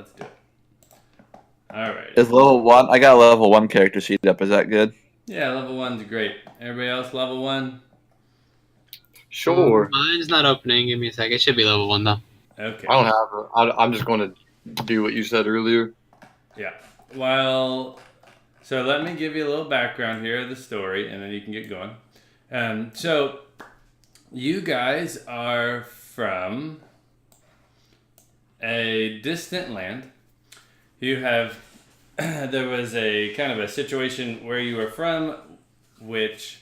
Let's do it. All right. Is level 1? I got a level 1 character sheet up. Is that good? Yeah, level 1's great. Everybody else, level 1? Sure. Mine's not opening. Give me a sec. It should be level 1 though. Okay. I don't have it. I'm just going to do what you said earlier. Yeah. Well, so let me give you a little background here of the story, and then you can get going. So, you guys are from a distant land. You have, there was a kind of a situation where you were from, which,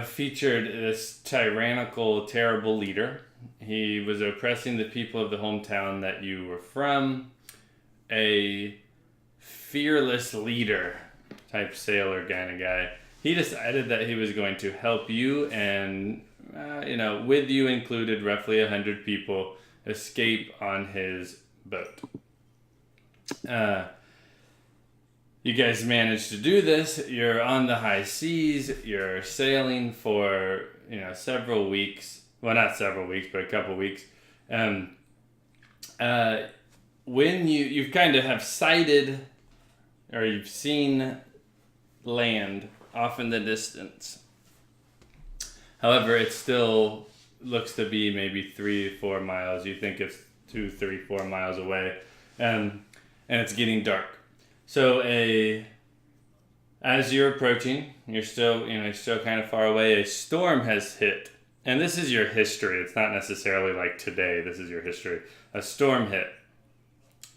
featured this tyrannical, terrible leader. He was oppressing the people of the hometown that you were from. A fearless leader type sailor kind of guy. He decided that he was going to help you and, with you included, roughly 100 people escape on his boat. You guys managed to do this. You're on the high seas. You're sailing for, several weeks. Well, not several weeks, but a couple weeks. When you kind of have sighted or you've seen land off in the distance. However, it still looks to be maybe 3 or 4 miles. You think it's 2, 3, 4 miles away. And it's getting dark. So as you're approaching, you're still kind of far away. A storm has hit. And this is your history. It's not necessarily like today. This is your history. A storm hit.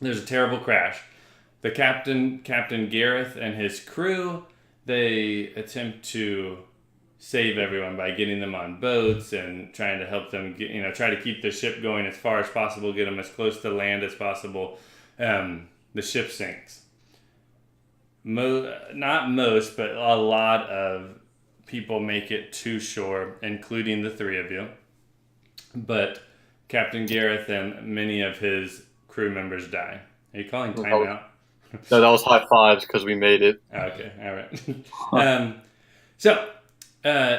There's a terrible crash. The Captain Gareth and his crew, they attempt to save everyone by getting them on boats and trying to help them try to keep the ship going as far as possible, get them as close to land as possible. The ship sinks. Not most, but a lot of people make it to shore, including the 3 of you. But Captain Gareth and many of his crew members die. Are you calling timeout? No, that was high fives because we made it. Okay, all right.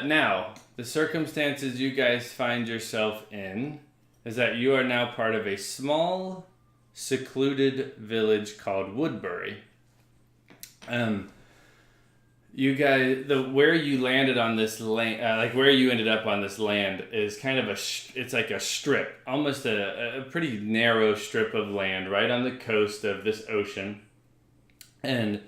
Now, the circumstances you guys find yourself in is that you are now part of a small, secluded village called Woodbury. You guys, where you landed on this land, where you ended up on this land is kind of it's like a strip, almost a pretty narrow strip of land right on the coast of this ocean. And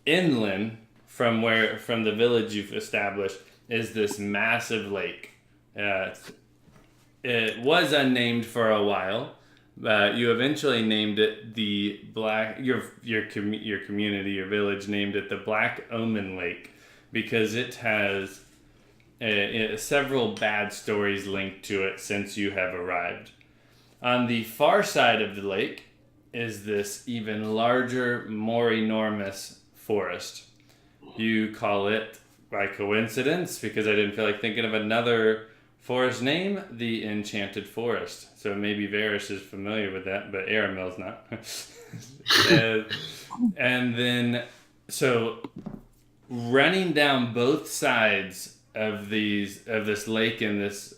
inland from the village you've established is this massive lake. It was unnamed for a while. You eventually named it the your community, your village named it the Black Omen Lake because it has several bad stories linked to it since you have arrived. On the far side of the lake is this even larger, more enormous forest. You call it, by coincidence, because I didn't feel like thinking of another forest name, the Enchanted Forest. So maybe Varys is familiar with that, but Aramil's not. And then, so running down both sides of this lake and this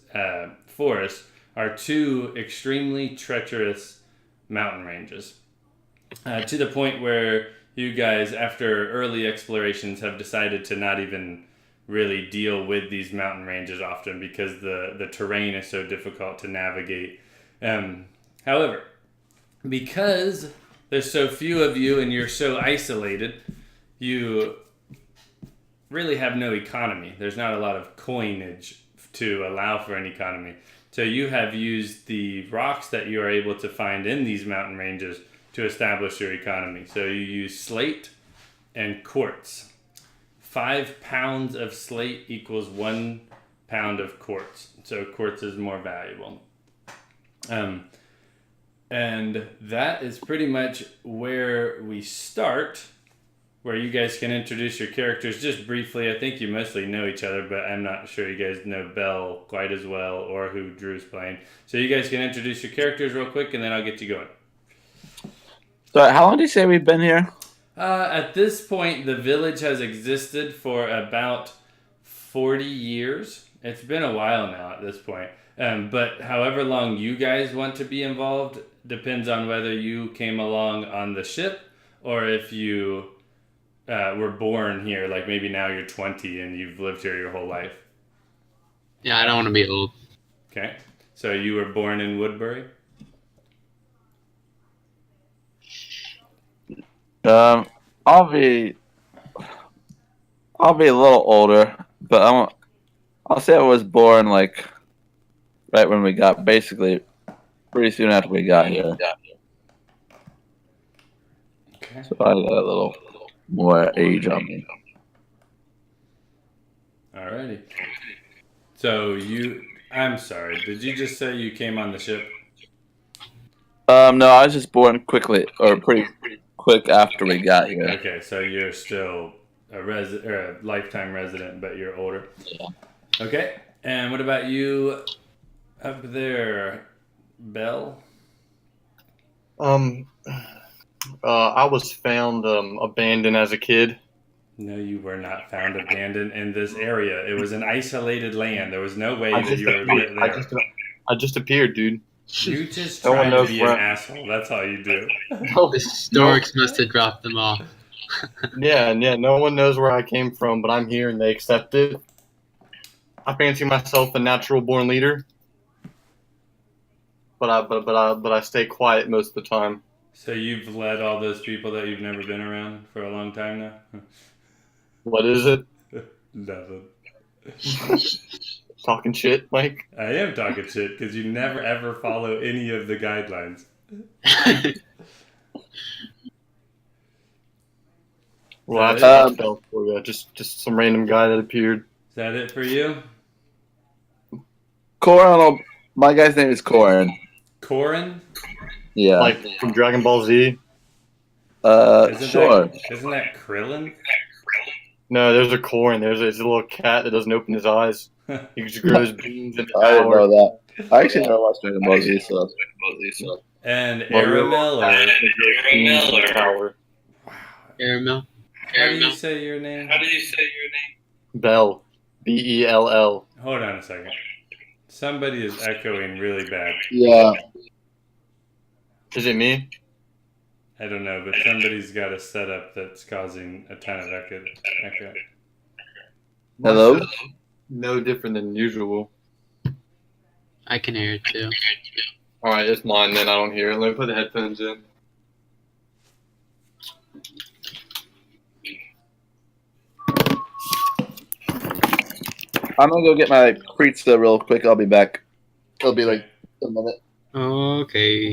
forest are 2 extremely treacherous mountain ranges. To the point where you guys, after early explorations, have decided to not even really deal with these mountain ranges often because the terrain is so difficult to navigate. However, because there's so few of you and you're so isolated, you really have no economy. There's not a lot of coinage to allow for an economy. So you have used the rocks that you are able to find in these mountain ranges to establish your economy. So you use slate and quartz. 5 pounds of slate equals 1 pound of quartz. So quartz is more valuable. And that is pretty much where we start, where you guys can introduce your characters just briefly. I think you mostly know each other, but I'm not sure you guys know Belle quite as well or who Drew's playing. So you guys can introduce your characters real quick, and then I'll get you going. So how long do you say we've been here? At this point, the village has existed for about 40 years. It's been a while now at this point. But however long you guys want to be involved depends on whether you came along on the ship or if you were born here. Like maybe now you're 20 and you've lived here your whole life. Yeah, I don't want to be old. Okay. So you were born in Woodbury? I'll be a little older, but I'll say I was born like right when we got, basically pretty soon after we got here. Okay. So I got a little more age on me. Alrighty. So I'm sorry, did you just say you came on the ship? No, I was just born quickly, or pretty quick after we got here. Okay, so you're still a lifetime resident, but you're older. Yeah. Okay, and what about you up there, Belle? I was found abandoned as a kid. No, you were not found abandoned in this area. It was an isolated land. There was no way that you were there. I just appeared, dude. You just No one tried to knows be where an asshole. That's all you do. The storks must have dropped them off. Yeah, no one knows where I came from, but I'm here and they accept it. I fancy myself a natural born leader, but I stay quiet most of the time. So you've led all those people that you've never been around for a long time now? What is it? Nothing. Talking shit, Mike? I am talking shit because you never ever follow any of the guidelines. Well, Is that's spelled for you. Just some random guy that appeared. that it for you? Corin, my guy's name is Corin. Corin? Yeah. Like from Dragon Ball Z? Sure. Isn't that Krillin? No, there's a Corin. There's a little cat that doesn't open his eyes. He just grows beans in the I didn't tower. know that. I actually never watched Dragon Ball Z, so. And Aramel or Tower. Caramel. how do you say your name? Bell. Bell. Hold on a second. Somebody is echoing really bad. Yeah. Is it me? I don't know, but somebody's got a setup that's causing a ton of echo. Hello? No different than usual. I can hear it too. Alright, it's mine then. I don't hear it. Let me put the headphones in. I'm gonna go get my pizza real quick. I'll be back. It'll be like a minute. Okay.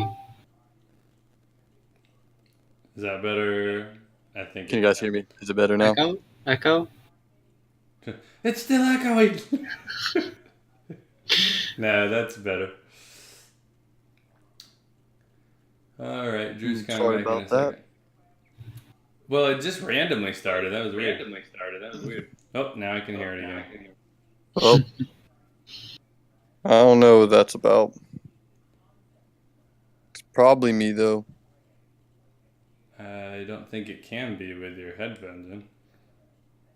Is that better? I think. Can you guys hear me? Is it better now? Echo? It's still echoing. No, that's better. All right, Drew's coming Sorry back in a about that. second. Well, it just randomly started. That was weird. Oh, now I can hear it again. Well, I don't know what that's about. It's probably me, though. I don't think it can be with your headphones in.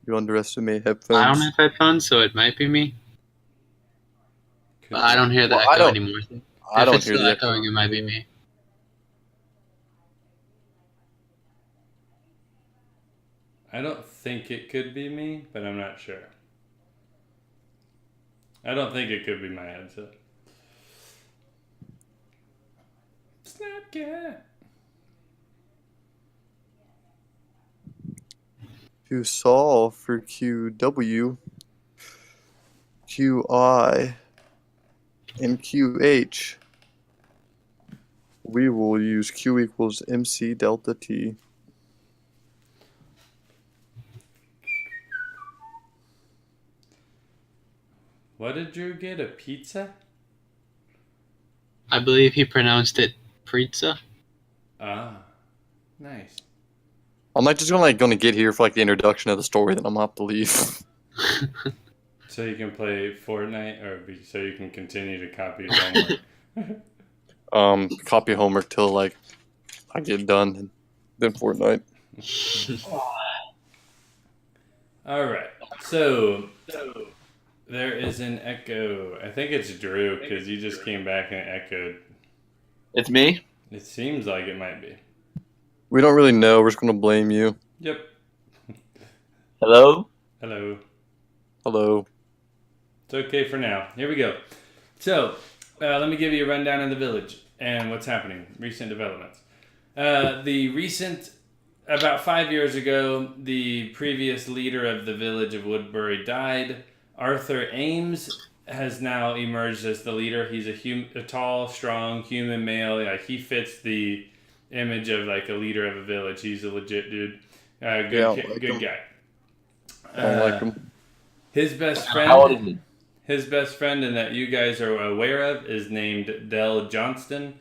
You underestimate headphones. I don't have headphones, so it might be me. Could But I don't hear the Well, I echo don't- anymore. I If don't it's hear still the echoing, it might be me. I don't think it could be me, but I'm not sure. I don't think it could be my headset. Snapcat. You saw for QW, QI, and QH. We will use Q equals MC delta T. What did Drew get? A pizza? I believe he pronounced it pizza. Ah, nice. I'm like just gonna get here for like the introduction of the story, then I'm gonna have to leave. So you can play Fortnite, so you can continue to copy your homework. Copy homework till like I get done, and then Fortnite. All right. So There is an echo. I think it's Drew because you just came back and echoed. It's me. It seems like it might be. We don't really know. We're just going to blame you. Yep. Hello. Hello. Hello. It's okay for now. Here we go. So, let me give you a rundown of the village and what's happening. Recent developments. About 5 years ago, the previous leader of the village of Woodbury died. Arthur Ames has now emerged as the leader. He's a tall, strong human male. Like, he fits the image of like a leader of a village. He's a legit dude. Good guy. I don't like him. His best How old is friend, he? his best friend, and that you guys are aware of, is named Dell Johnston.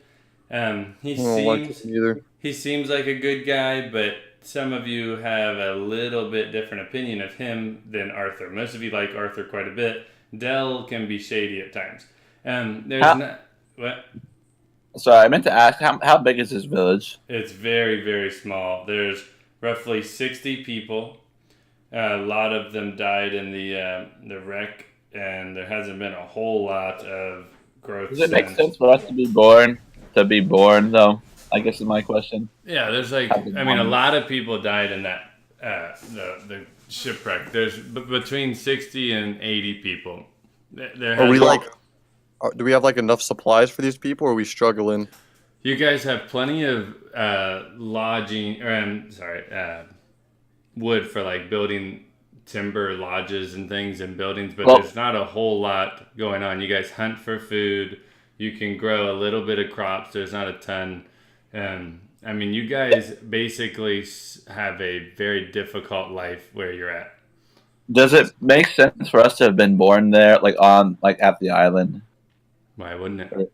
He I don't like seems him either. he seems like a good guy, but some of you have a little bit different opinion of him than Arthur. Most of you like Arthur quite a bit. Dell can be shady at times. What? Sorry, I meant to ask how big is this village? It's very, very small. There's roughly 60 people. A lot of them died in the wreck, and there hasn't been a whole lot of growth. Does it make sense for us to be born? Though, I guess is my question. Yeah, there's like, I mean, a lot of people died in that the shipwreck. There's between 60 and 80 people. Are we like? Do we have like enough supplies for these people, or are we struggling? You guys have plenty of wood for like building timber lodges and things and buildings, but there's not a whole lot going on. You guys hunt for food. You can grow a little bit of crops. There's not a ton. I mean, you guys basically have a very difficult life where you're at. Does it make sense for us to have been born there, at the island? Why wouldn't it?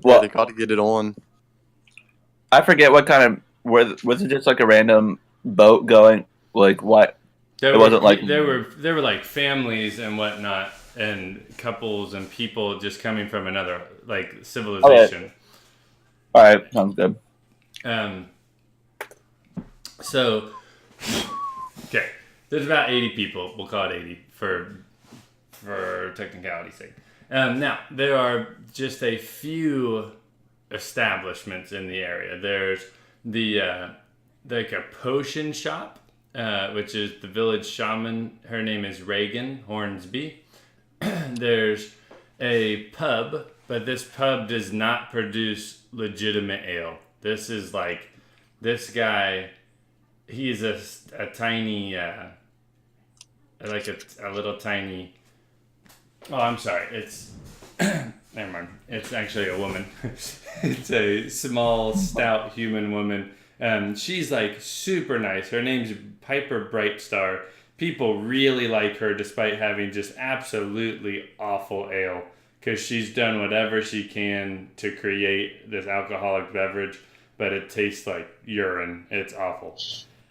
Well, they got to get it on. I forget what kind of was it just like a random boat going? Like what? There were like families and whatnot, and couples and people just coming from another like civilization. Okay. All right, sounds good. So, okay, there's about 80 people. We'll call it 80 for technicality's sake. Now there are just a few establishments in the area. There's like a potion shop, which is the village shaman. Her name is Reagan Hornsby. There's a pub, but this pub does not produce legitimate ale. This is like, this guy, he's a tiny, like a little tiny, oh, I'm sorry, it's, never mind, it's actually a woman. It's a small, stout human woman. She's like super nice. Her name's Piper Brightstar. People really like her despite having just absolutely awful ale, because she's done whatever she can to create this alcoholic beverage, but it tastes like urine. It's awful.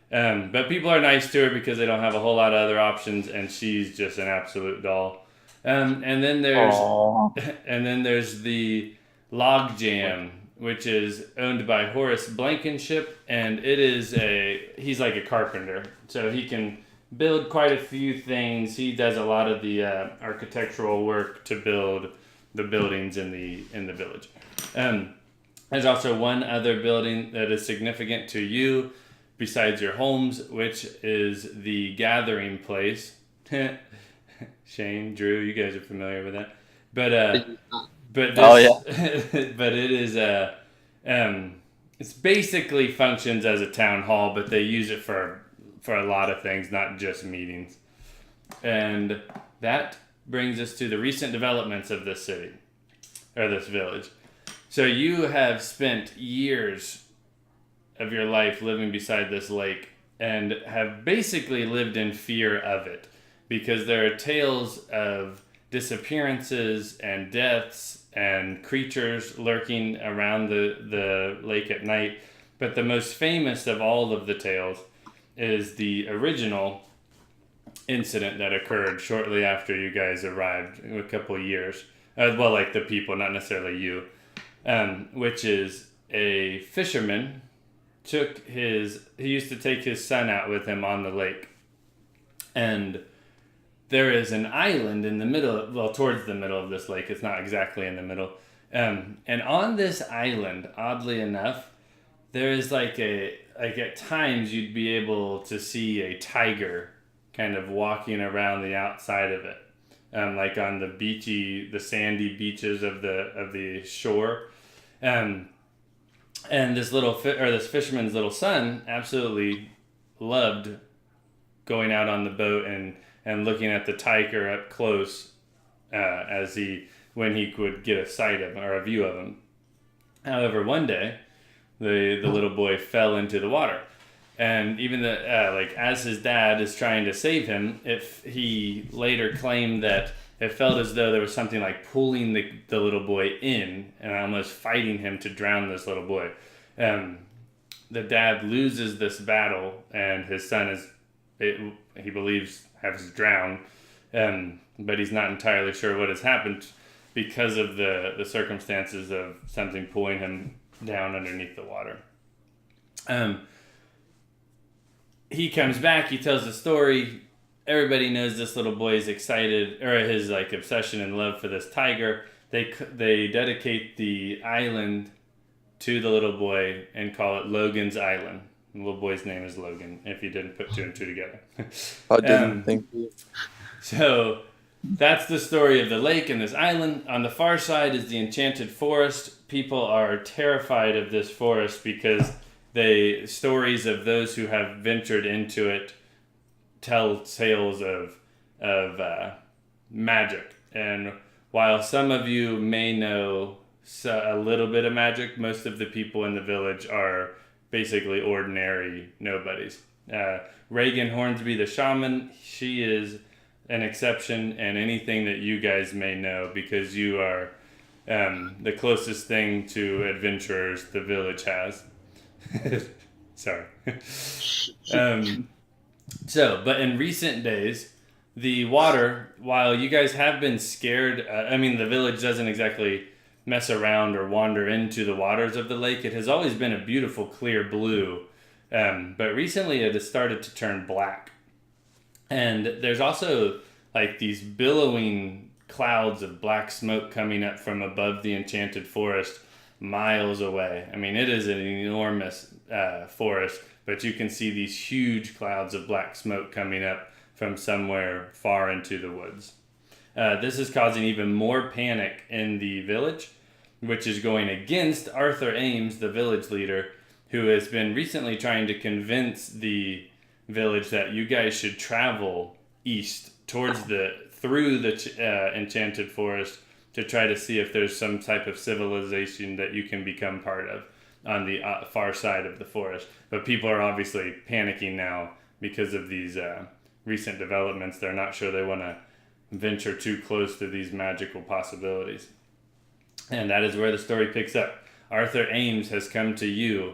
But people are nice to her because they don't have a whole lot of other options, and she's just an absolute doll. And then there's the Log Jam, which is owned by Horace Blankenship, and he's like a carpenter, so he can build quite a few things. He does a lot of the architectural work to build the buildings in the village. There's also one other building that is significant to you besides your homes, which is the gathering place. Shane, Drew, you guys are familiar with that. But it is it's basically functions as a town hall, but they use it for a lot of things, not just meetings. And that brings us to the recent developments of this city, or this village. So you have spent years of your life living beside this lake and have basically lived in fear of it, because there are tales of disappearances and deaths and creatures lurking around the lake at night. But the most famous of all of the tales is the original incident that occurred shortly after you guys arrived, a couple of years. Well, like the people, not necessarily you. Which is a fisherman he used to take his son out with him on the lake. And there is an island in the middle, well, towards the middle of this lake. It's not exactly in the middle. And on this island, oddly enough, there is like at times you'd be able to see a tiger kind of walking around the outside of it, like on the sandy beaches of the shore. And this this fisherman's little son absolutely loved going out on the boat and looking at the tiger up close, when he could get a sight of him or a view of him. However, one day the little boy fell into the water, and even as his dad is trying to save him, he later claimed that it felt as though there was something like pulling the little boy in and almost fighting him to drown this little boy. The dad loses this battle, and his son he believes has drowned, but he's not entirely sure what has happened because of the circumstances of something pulling him down underneath the water. He comes back, he tells the story. Everybody knows this little boy is excited, or his obsession and love for this tiger. They dedicate the island to the little boy and call it Logan's Island. The little boy's name is Logan, if you didn't put two and two together. I didn't think. So that's the story of the lake and this island. On the far side is the enchanted forest. People are terrified of this forest because stories of those who have ventured into it tell tales of magic. And while some of you may know a little bit of magic, most of the people in the village are basically ordinary nobodies. Reagan Hornsby, the shaman, she is an exception, and anything that you guys may know, because you are the closest thing to adventurers the village has. Sorry. But in recent days, the water, while you guys have been scared, the village doesn't exactly mess around or wander into the waters of the lake. It has always been a beautiful, clear blue. But recently it has started to turn black. And there's also these billowing clouds of black smoke coming up from above the enchanted forest miles away. It is an enormous forest, but you can see these huge clouds of black smoke coming up from somewhere far into the woods. This is causing even more panic in the village, which is going against Arthur Ames, the village leader, who has been recently trying to convince the village that you guys should travel east through the enchanted forest to try to see if there's some type of civilization that you can become part of on the far side of the forest. But people are obviously panicking now because of these recent developments. They're not sure they want to venture too close to these magical possibilities. And that is where the story picks up. Arthur Ames has come to you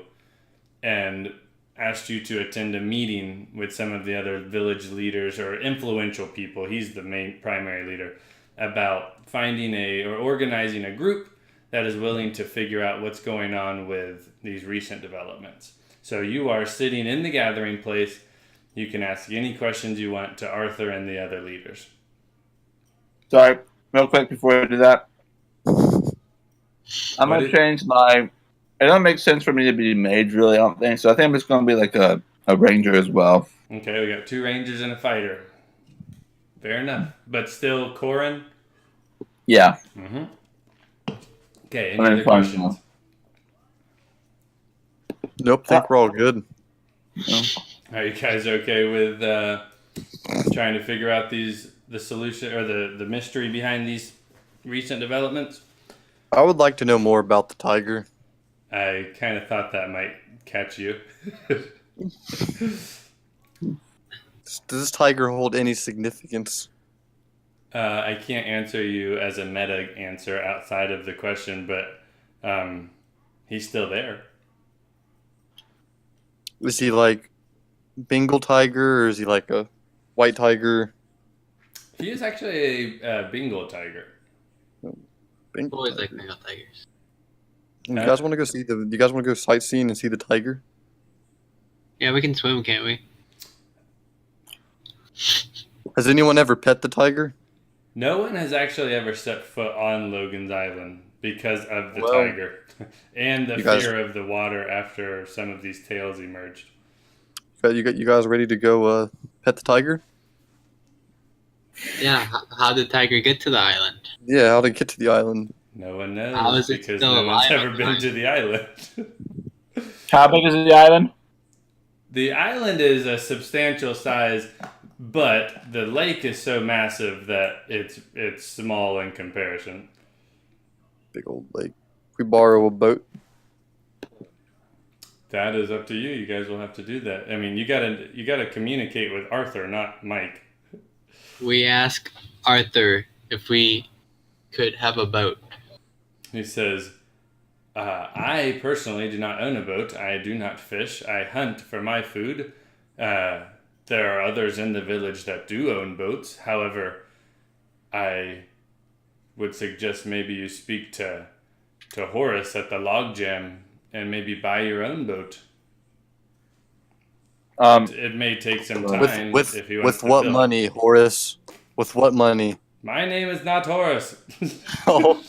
and asked you to attend a meeting with some of the other village leaders or influential people. He's the main primary leader, about finding or organizing a group that is willing to figure out what's going on with these recent developments. So you are sitting in the gathering place. You can ask any questions you want to Arthur and the other leaders. Sorry, real quick before I do that. I'm going to change my... It doesn't make sense for me to be mage, really, I don't think. So I think I'm just going to be like a ranger as well. Okay, we got 2 rangers and a fighter. Fair enough. But still Corin? Yeah. Mm-hmm. Okay, any other questions? Nope, think we're all good. Are you guys okay with trying to figure out the solution or the mystery behind these recent developments? I would like to know more about the tiger. I kind of thought that might catch you. Does this tiger hold any significance? I can't answer you as a meta answer outside of the question, but he's still there. Is he like Bengal tiger, or is he like a white tiger? He is actually a Bengal tiger. Bengal Always tiger. like Bengal tigers. You guys want to go see the? You guys want to go sightseeing and see the tiger? Yeah, we can swim, can't we? Has anyone ever pet the tiger? No one has actually ever stepped foot on Logan's Island because of the Well, tiger and the you guys- fear of the water after some of these tales emerged. You guys ready to go pet the tiger? Yeah, how did Tiger get to the island? Yeah, how to get to the island? No one How knows is it because still no one's alive ever on the been island? to the island. How big is the island? The island is a substantial size, but the lake is so massive that it's small in comparison. Big old lake. We borrow a boat. That is up to you. You guys will have to do that. I mean, you gotta communicate with Arthur, not Mike. We ask Arthur if we could have a boat. He says, I personally do not own a boat. I do not fish. I hunt for my food. There are others in the village that do own boats. However, I would suggest maybe you speak to Horace at the log jam and maybe buy your own boat. It may take some time if you want with to what build. money, Horace? With what money? My name is not Horace. Oh.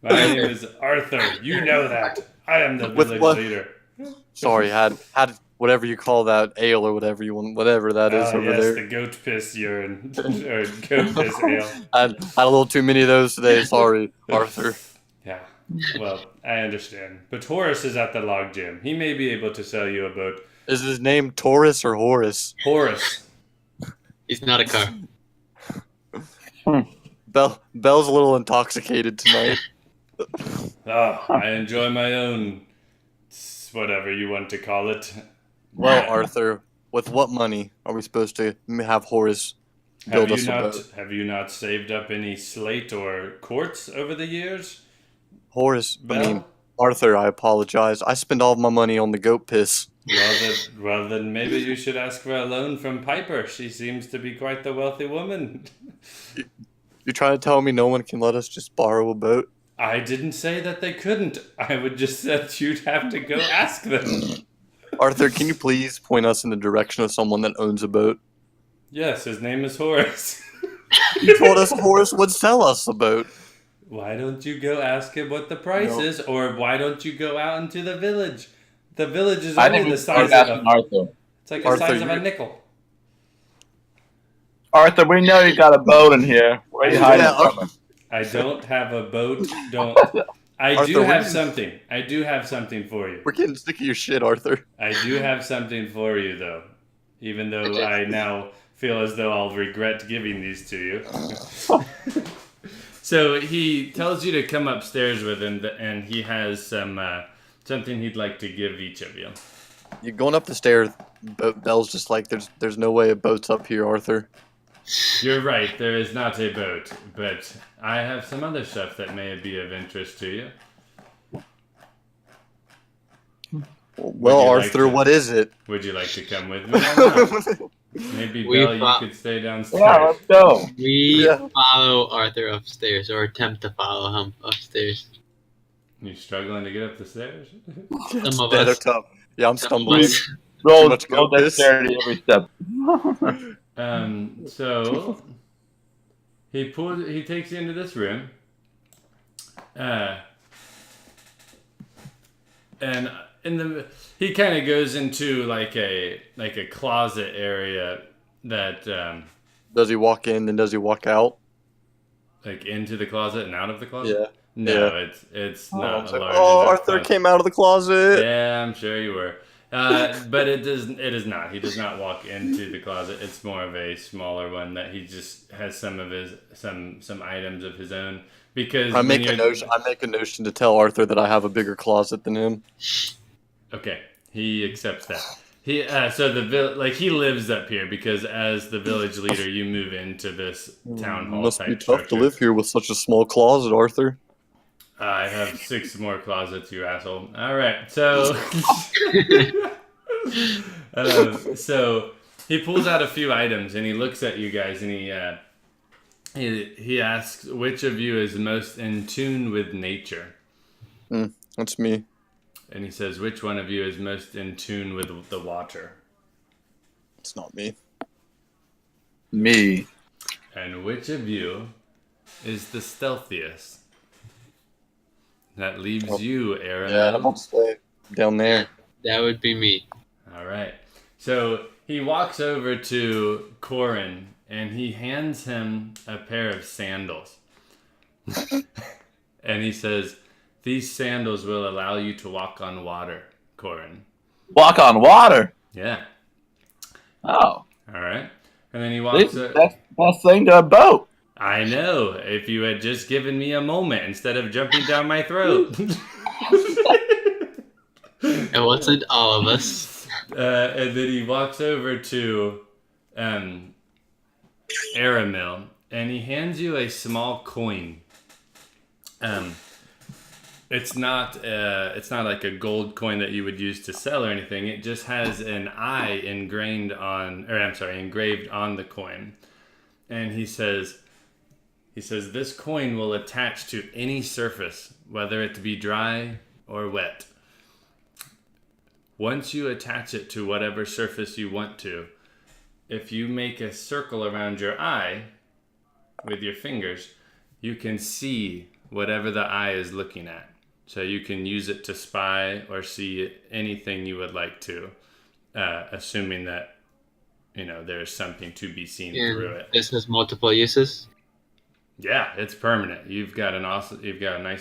My name is Arthur. You know that. I am the With village what? leader. Sorry, had whatever you call that ale or whatever you want, whatever that is Oh, over yes, there. the goat piss urine. Or goat piss ale. I had a little too many of those today. Sorry, Arthur. Yeah, well, I understand. But Horace is at the log jam. He may be able to sell you a boat. Is his name Taurus or Horace? Horace. He's not a car. Bell's a little intoxicated tonight. Oh, I enjoy my own, whatever you want to call it. Well, Arthur, with what money are we supposed to have Horace build us a boat? Have you not saved up any slate or quartz over the years? Horace, Bell? Arthur, I apologize. I spend all of my money on the goat piss. Well, then maybe you should ask for a loan from Piper. She seems to be quite the wealthy woman. You're trying to tell me no one can let us just borrow a boat? I didn't say that they couldn't. I would just said you'd have to go ask them. Arthur, can you please point us in the direction of someone that owns a boat? Yes, his name is Horace. You told us Horace would sell us a boat. Why don't you go ask him what the price No. is, or why don't you go out into the village? The village is I only think we the should size start of asking a. Arthur. It's like the Arthur, size of a you- nickel. Arthur, we know you got a boat in here. Where are you hiding Yeah, from? I don't have a boat. Don't. I Arthur, do we're have getting- something. I do have something for you. We're getting sick of your shit, Arthur. I do have something for you, though. Even though I now feel as though I'll regret giving these to you. So he tells you to come upstairs with him, and he has something he'd like to give each of you. You're going up the stairs. Bell's just like, there's no way a boat's up here, Arthur. You're right, there is not a boat, but I have some other stuff that may be of interest to you. Well, you like Arthur, to- what is it? Would you like to come with me? or not? Maybe We Belle, you thought- could stay downstairs. Yeah, let's go. We Yeah. follow Arthur upstairs, or attempt to follow him upstairs. You struggling to get up the stairs? Some of Yeah, they're us. tough. Yeah, I'm Some of stumbling. us. Roll much goat piss. dexterity every step. So he takes you into this room, and he kind of goes into like a closet area that Does he walk in, then does he walk out? like into the closet and out of the closet. Yeah. No, Yeah. it's Oh, not it's a like, large oh, enough Arthur closet. came out of the closet. Yeah, I'm sure you were. But it is not. He does not walk into the closet. It's more of a smaller one that he just has some of his some items of his own. Because I make when a you're- notion. I make a notion to tell Arthur that I have a bigger closet than him. Okay, he accepts that. He he lives up here because as the village leader, you move into this town hall Must type be tough structure. to live here with such a small closet, Arthur. I have 6 more closets, you asshole. All right, so so he pulls out a few items and he looks at you guys and he asks which of you is most in tune with nature, That's me. and he says which one of you is most in tune with the water. It's not me. Me. And which of you is the stealthiest? That leaves you, Aaron. Yeah, I'm about to stay down there. That would be me. All right. So he walks over to Corin and he hands him a pair of sandals. And he says, "These sandals will allow you to walk on water, Corin." Walk on water. Yeah. Oh. All right. And then he walks up. That's the best thing to a boat. I know. If you had just given me a moment instead of jumping down my throat. It wasn't all of us. And then he walks over to Aramil, and he hands you a small coin. It's not like a gold coin that you would use to sell or anything. It just has an eye engraved on the coin. And he says, this coin will attach to any surface, whether it be dry or wet. Once you attach it to whatever surface you want to, if you make a circle around your eye with your fingers, you can see whatever the eye is looking at. So you can use it to spy or see anything you would like to, assuming that, there's something to be seen through it. This has multiple uses. Yeah, it's permanent. You've got a nice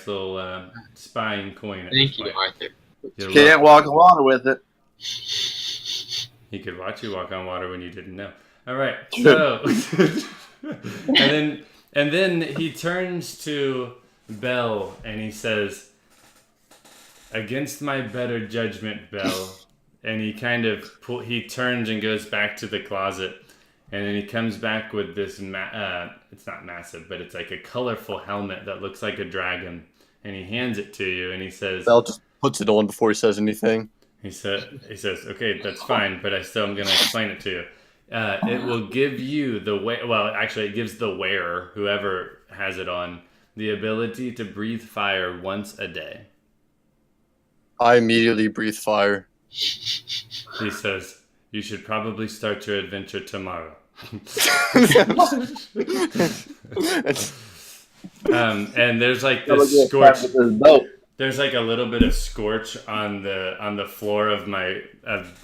little spying coin. Thank you, Arthur. You're Can't walk on water with it. He could watch you walk on water when you didn't know. All right, so and then he turns to Belle and he says, "Against my better judgment, Belle," and he kind of he turns and goes back to the closet, and then he comes back with this. It's not massive, but it's like a colorful helmet that looks like a dragon, and he hands it to you, and he says, Bell just puts it on before he says anything. He says, "Okay, that's fine, but I still am going to explain it to you. It will give you it gives the wearer, whoever has it on, the ability to breathe fire once a day." I immediately breathe fire. He says, "You should probably start your adventure tomorrow." And there's like this scorch. There's like a little bit of scorch on the floor of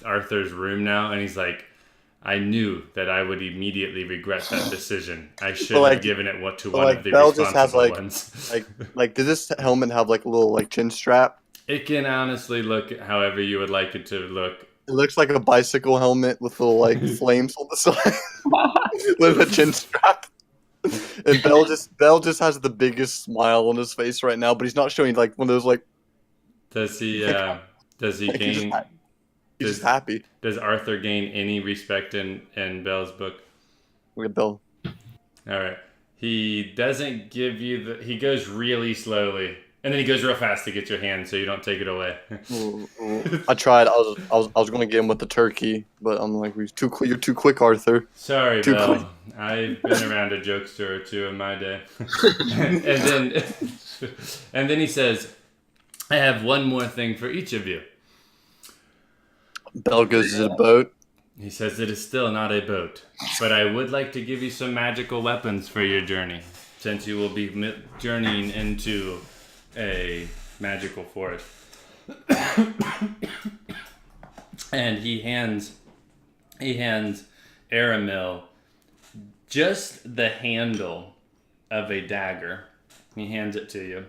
Arthur's room now, and he's like, "I knew that I would immediately regret that decision. I should have given it to one of the Bell responsible ones." Does this helmet have like a little chin strap? It can honestly look however you would like it to look. It looks like a bicycle helmet with little flames on the side with a chin strap. And Bell just has the biggest smile on his face right now, but he's not showing one of those Does he gain? He's just happy. Does Arthur gain any respect in Bell's book? Look at Bell. All right. He doesn't give you he goes really slowly, and then he goes real fast to get your hand so you don't take it away. I tried. I was going to get him with the turkey, but I'm like, you're too quick, Arthur. Sorry, Bell. I've been around a jokester or two in my day. and then he says, "I have one more thing for each of you." Bell goes to the boat. He says, "It is still not a boat, but I would like to give you some magical weapons for your journey, since you will be journeying into a magical forest." And he hands Aramil just the handle of a dagger. He hands it to you.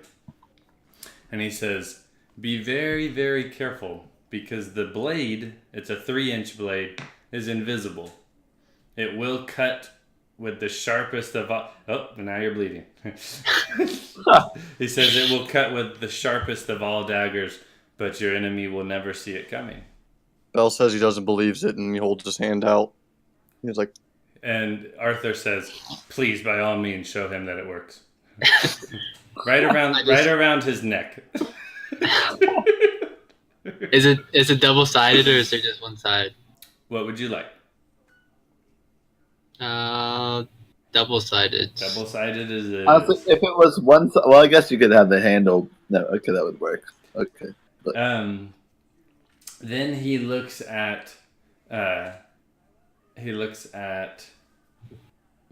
And he says, "Be very, very careful, because the blade, it's a 3-inch blade, is invisible. It will cut with the sharpest of all..." Oh, now you're bleeding. He says it will cut with the sharpest of all daggers, but your enemy will never see it coming. Bell says he doesn't believe it, and he holds his hand out. He's like, and Arthur says, "Please, by all means, show him that it works." right around his neck. Is it double-sided or is there just one side? What would you like? Double-sided. Double-sided is Honestly, if it was one side, well, I guess you could have the handle. No, okay, that would work. Okay. But. Then he looks at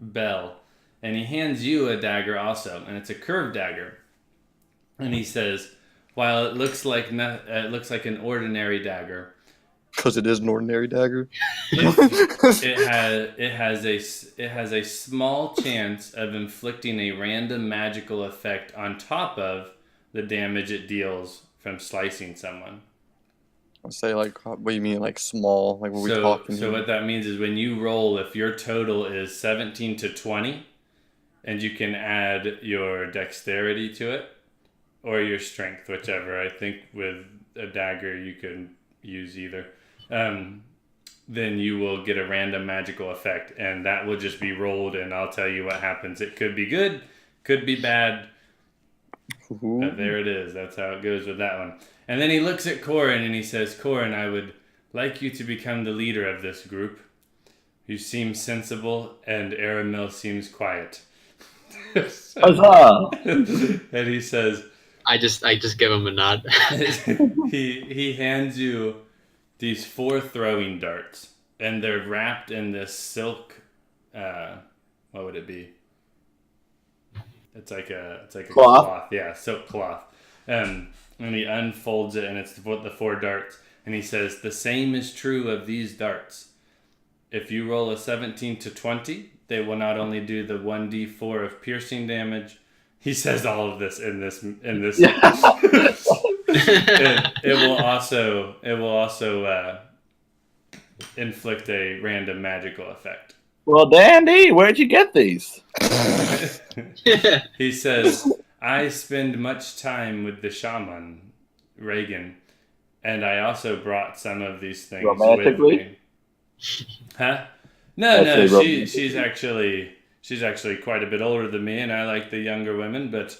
Bell, and he hands you a dagger also, and it's a curved dagger. And he says, while it looks like an ordinary dagger, Because it is an ordinary dagger. it has a small chance of inflicting a random magical effect on top of the damage it deals from slicing someone. I'll say, like, what do you mean, like, small? Like, what we So talking here? what that means is when you roll, if your total is 17 to 20, and you can add your dexterity to it, or your strength, whichever. I think with a dagger you can use either. Then you will get a random magical effect, and that will just be rolled, and I'll tell you what happens. It could be good, could be bad, but there it is. That's how it goes with that one. And then he looks at Corin and he says, Corin, I would like you to become the leader of this group. You seem sensible, and Aramil seems quiet. Huzzah! And he says, I just give him a nod. he hands you these 4 throwing darts, and they're wrapped in this silk. What would it be? It's like a cloth. Yeah, silk cloth. And he unfolds it, and it's the 4 darts. And he says, the same is true of these darts. If you roll a 17 to 20, they will not only do the 1d4 of piercing damage. He says all of this in this. It will also inflict a random magical effect. Well, Dandy, where'd you get these? He says, I spend much time with the shaman, Reagan, and I also brought some of these things Romantically? with me. Huh? No, she's actually quite a bit older than me, and I like the younger women, but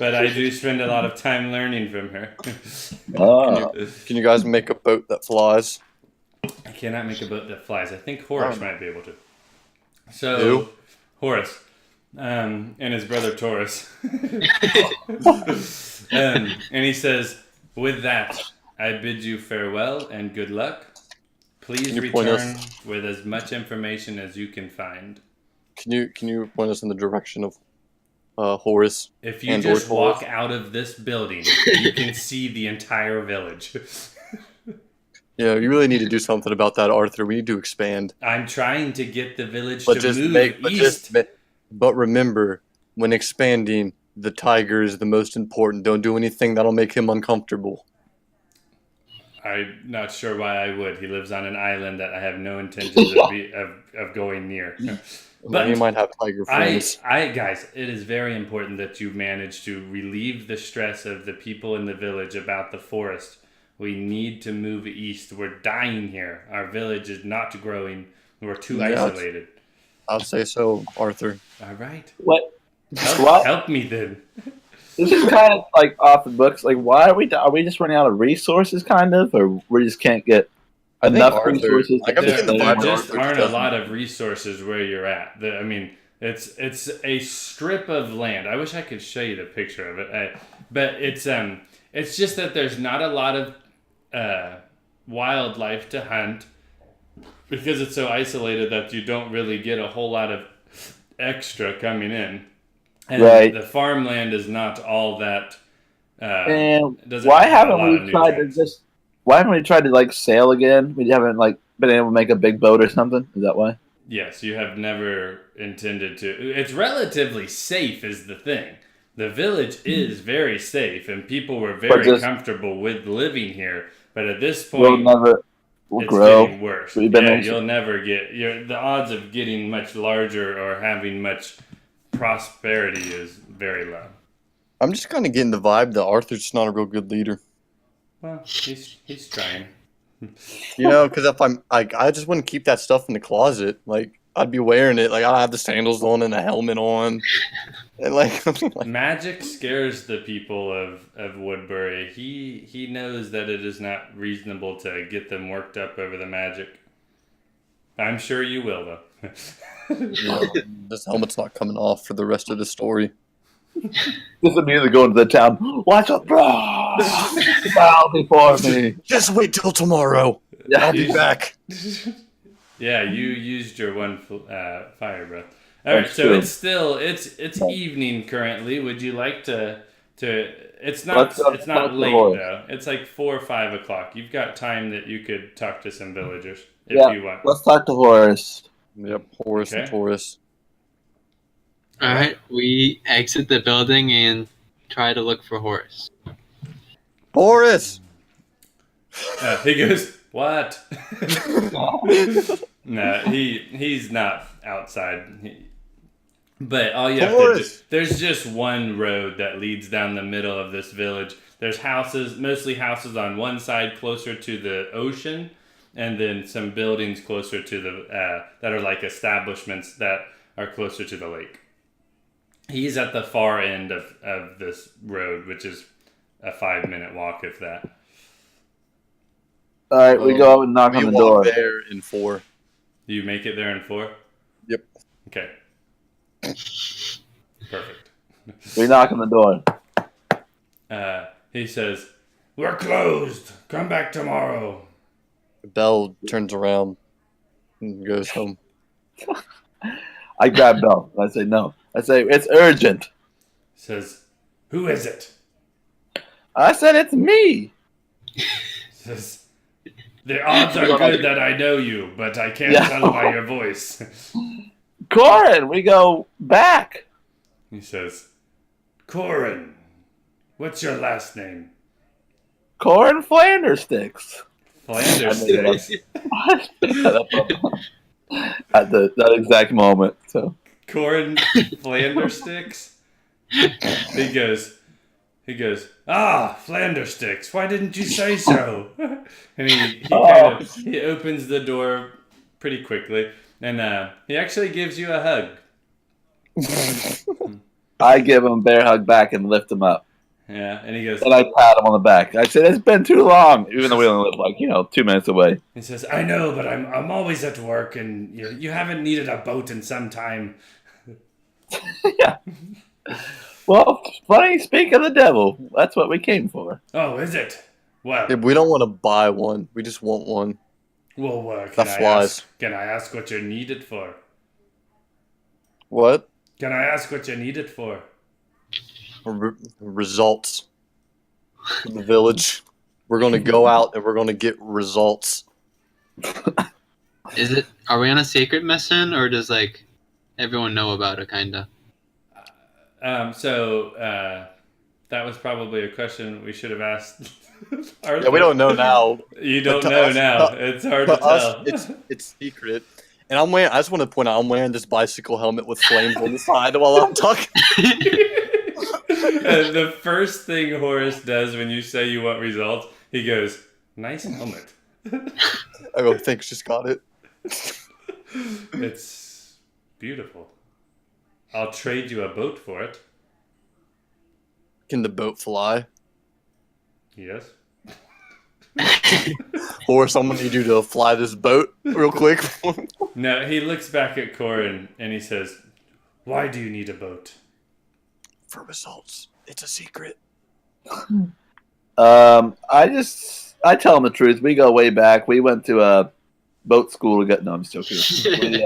I do spend a lot of time learning from her. Oh. Can you guys make a boat that flies? I cannot make a boat that flies. I think Horace might be able to. So, Who? Horace, and his brother Taurus. And he says, with that, I bid you farewell and good luck. Please Can you point return us- with as much information as you can find. Can you point us in the direction of Horus? If you And just or walk out of this building, you can see the entire village. Yeah, you really need to do something about that, Arthur. We need to expand. I'm trying to get the village But to just move make, but east. just, but remember, when expanding, the tiger is the most important. Don't do anything that'll make him uncomfortable. I'm not sure why I would. He lives on an island that I have no intentions of going near. But he might have tiger friends. Guys, it is very important that you manage to relieve the stress of the people in the village about the forest. We need to move east. We're dying here. Our village is not growing. We're too isolated. I'll say so, Arthur. All right. What? Help, help me then. This is kind of like off the books. Like, why are we just running out of resources, kind of, or we just can't get I think enough Arthur- resources? like, I'm There, getting the there vibe just Arthur aren't a doesn't- lot of resources where you're at. It's a strip of land. I wish I could show you the picture of it. But it's just that there's not a lot of wildlife to hunt because it's so isolated that you don't really get a whole lot of extra coming in. And Right. the farmland is not all that. And doesn't why have a haven't lot of we tried to nutrients. just? Why haven't we tried to like sail again? We haven't like been able to make a big boat or something. Is that why? Yes, you have never intended to. It's relatively safe, is the thing. The village is very safe, and people were very just- comfortable with living here. But at this We'll point, never. We'll it's grow. getting worse. We've been Yeah, in- you'll never get. The odds of getting much larger or having much prosperity is very low. I'm just kind of getting the vibe that Arthur's just not a real good leader. Well, he's trying. You know, because if I'm like, I just wouldn't keep that stuff in the closet. Like, I'd be wearing it. Like, I'd have the sandals on and a helmet on, and like Magic scares the people of Woodbury. He knows that it is not reasonable to get them worked up over the magic. I'm sure you will, though. this helmet's not coming off for the rest of the story. This is music going to the town. Watch out, bro! Bow before me. Just wait till tomorrow. I'll be back. Yeah, you used your one fire breath. All right, That's so true. it's still it's evening currently. Would you like to? It's not Let's go it's talk not to late Horace. though. It's like 4 or 5 o'clock. You've got time that you could talk to some villagers if Yeah. you want. Let's talk to Horace. Yep, Horus and Okay. Taurus. All right, we exit the building and try to look for Horace. Horus! He goes, "What?" No, he's not outside. But all you have to do, Horace! there's just one road that leads down the middle of this village. There's houses, mostly houses on one side closer to the ocean, and then some buildings closer to the that are like establishments that are closer to the lake. He's at the far end of this road, which is a 5-minute walk, if that. All right, we go up and knock We on the walk door. there in 4. You make it there in 4? Yep. Okay. Perfect. We knock on the door. He says, "We're closed. Come back tomorrow." Belle turns around and goes home. I grab Bell. I say no. I say it's urgent. Says, "Who is it?" I said it's me. Says, "The odds are good that I know you, but I can't Yeah. tell by your voice." Corin, we go back. He says, "Corin, what's your last name?" Corin Flanders sticks. Flanders I made it up. sticks. I picked that up at that exact moment. So Corin Flanders sticks. He goes, "Ah, Flanders sticks. Why didn't you say so?" And he opens the door pretty quickly, and he actually gives you a hug. I give him a bear hug back and lift him up. Yeah, and he goes, And I pat him on the back. I said, it's been too long, even though we only live like 2 minutes away. he says, "I know, but I'm always at work, and you haven't needed a boat in some time." Yeah. Well, funny, speak of the devil. That's what we came for. Oh, is it? Well, Yeah, we don't want to buy one. We just want one. That flies. Can I ask what you need it for? What? Can I ask what you need it for? Results. In the village. We're going to go out and we're going to get results. Is it? Are we on a sacred mission, or does like everyone know about it? Kinda. That was probably a question we should have asked. Yeah, we don't know now. You don't But to know us- now. to- It's hard To to us, tell. it's secret. And I just want to point out, I'm wearing this bicycle helmet with flames on the side while I'm talking. And the first thing Horace does when you say you want results, he goes, "Nice helmet." I go, thanks, just got it. It's beautiful. I'll trade you a boat for it. Can the boat fly? Yes. Or someone need you to fly this boat real quick? No, he looks back at Corin and he says, "Why do you need a boat?" For results. It's a secret. I tell him the truth. We go way back. We went to a boat school to get. No, I'm just joking.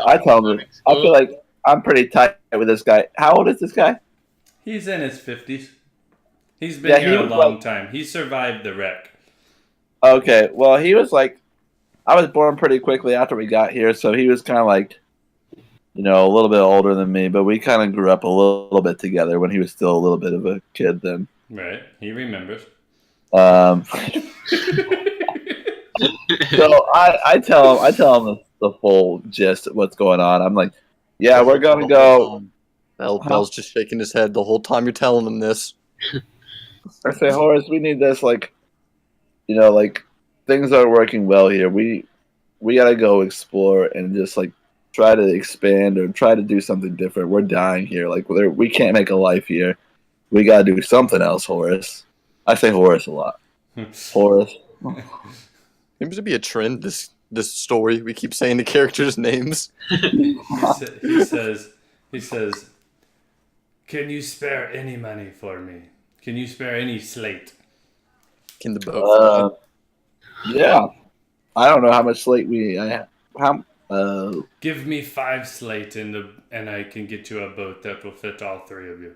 I tell him. I feel like I'm pretty tight with this guy. How old is this guy? He's in his 50s. He's been here a long time. He survived the wreck. Okay, well, he was like, I was born pretty quickly after we got here, so he was kind of like, a little bit older than me, but we kind of grew up a little bit together when he was still a little bit of a kid then. Right. He remembers. So I tell him the full gist of what's going on. I'm like, yeah, we're gonna go. Bell's just shaking his head the whole time you're telling him this. I say, Horace, we need this. Like, things are working well here. We gotta go explore and just try to expand or try to do something different. We're dying here. We can't make a life here. We gotta do something else, Horace. I say Horace a lot. Horace. Seems to be a trend. This story. We keep saying the characters' names. He says, "Can you spare any money for me? Can you spare any slate?" Can the boat fly? Yeah. I don't know how much slate we have. Give me 5 slate and I can get you a boat that will fit all 3 of you.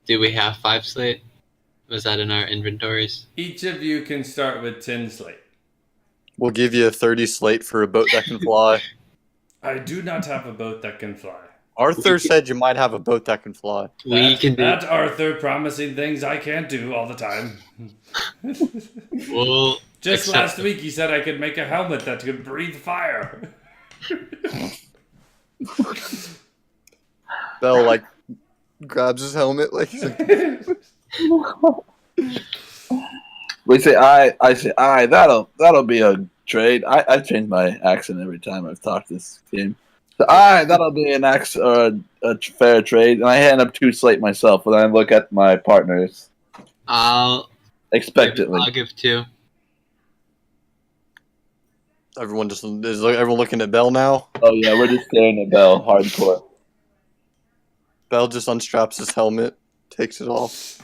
Do we have 5 slate? Was that in our inventories? Each of you can start with 10 slate. We'll give you a 30 slate for a boat that can fly. I do not have a boat that can fly. Arthur said you might have a boat that can fly. We can do. That Arthur promising things I can't do all the time. We'll Just accept last it. week he said I could make a helmet that could breathe fire. Bell like grabs his helmet like he's like, We say I say aye. That'll be a trade. I change my accent every time I've talked this game. So aye, that'll be an a fair trade. And I hand up 2 slate myself, and then I look at my partners I'll expectantly. I'll give 2. everyone everyone looking at Bell now. Oh yeah, we're just staring at Bell hardcore. Bell just unstraps his helmet, takes it off.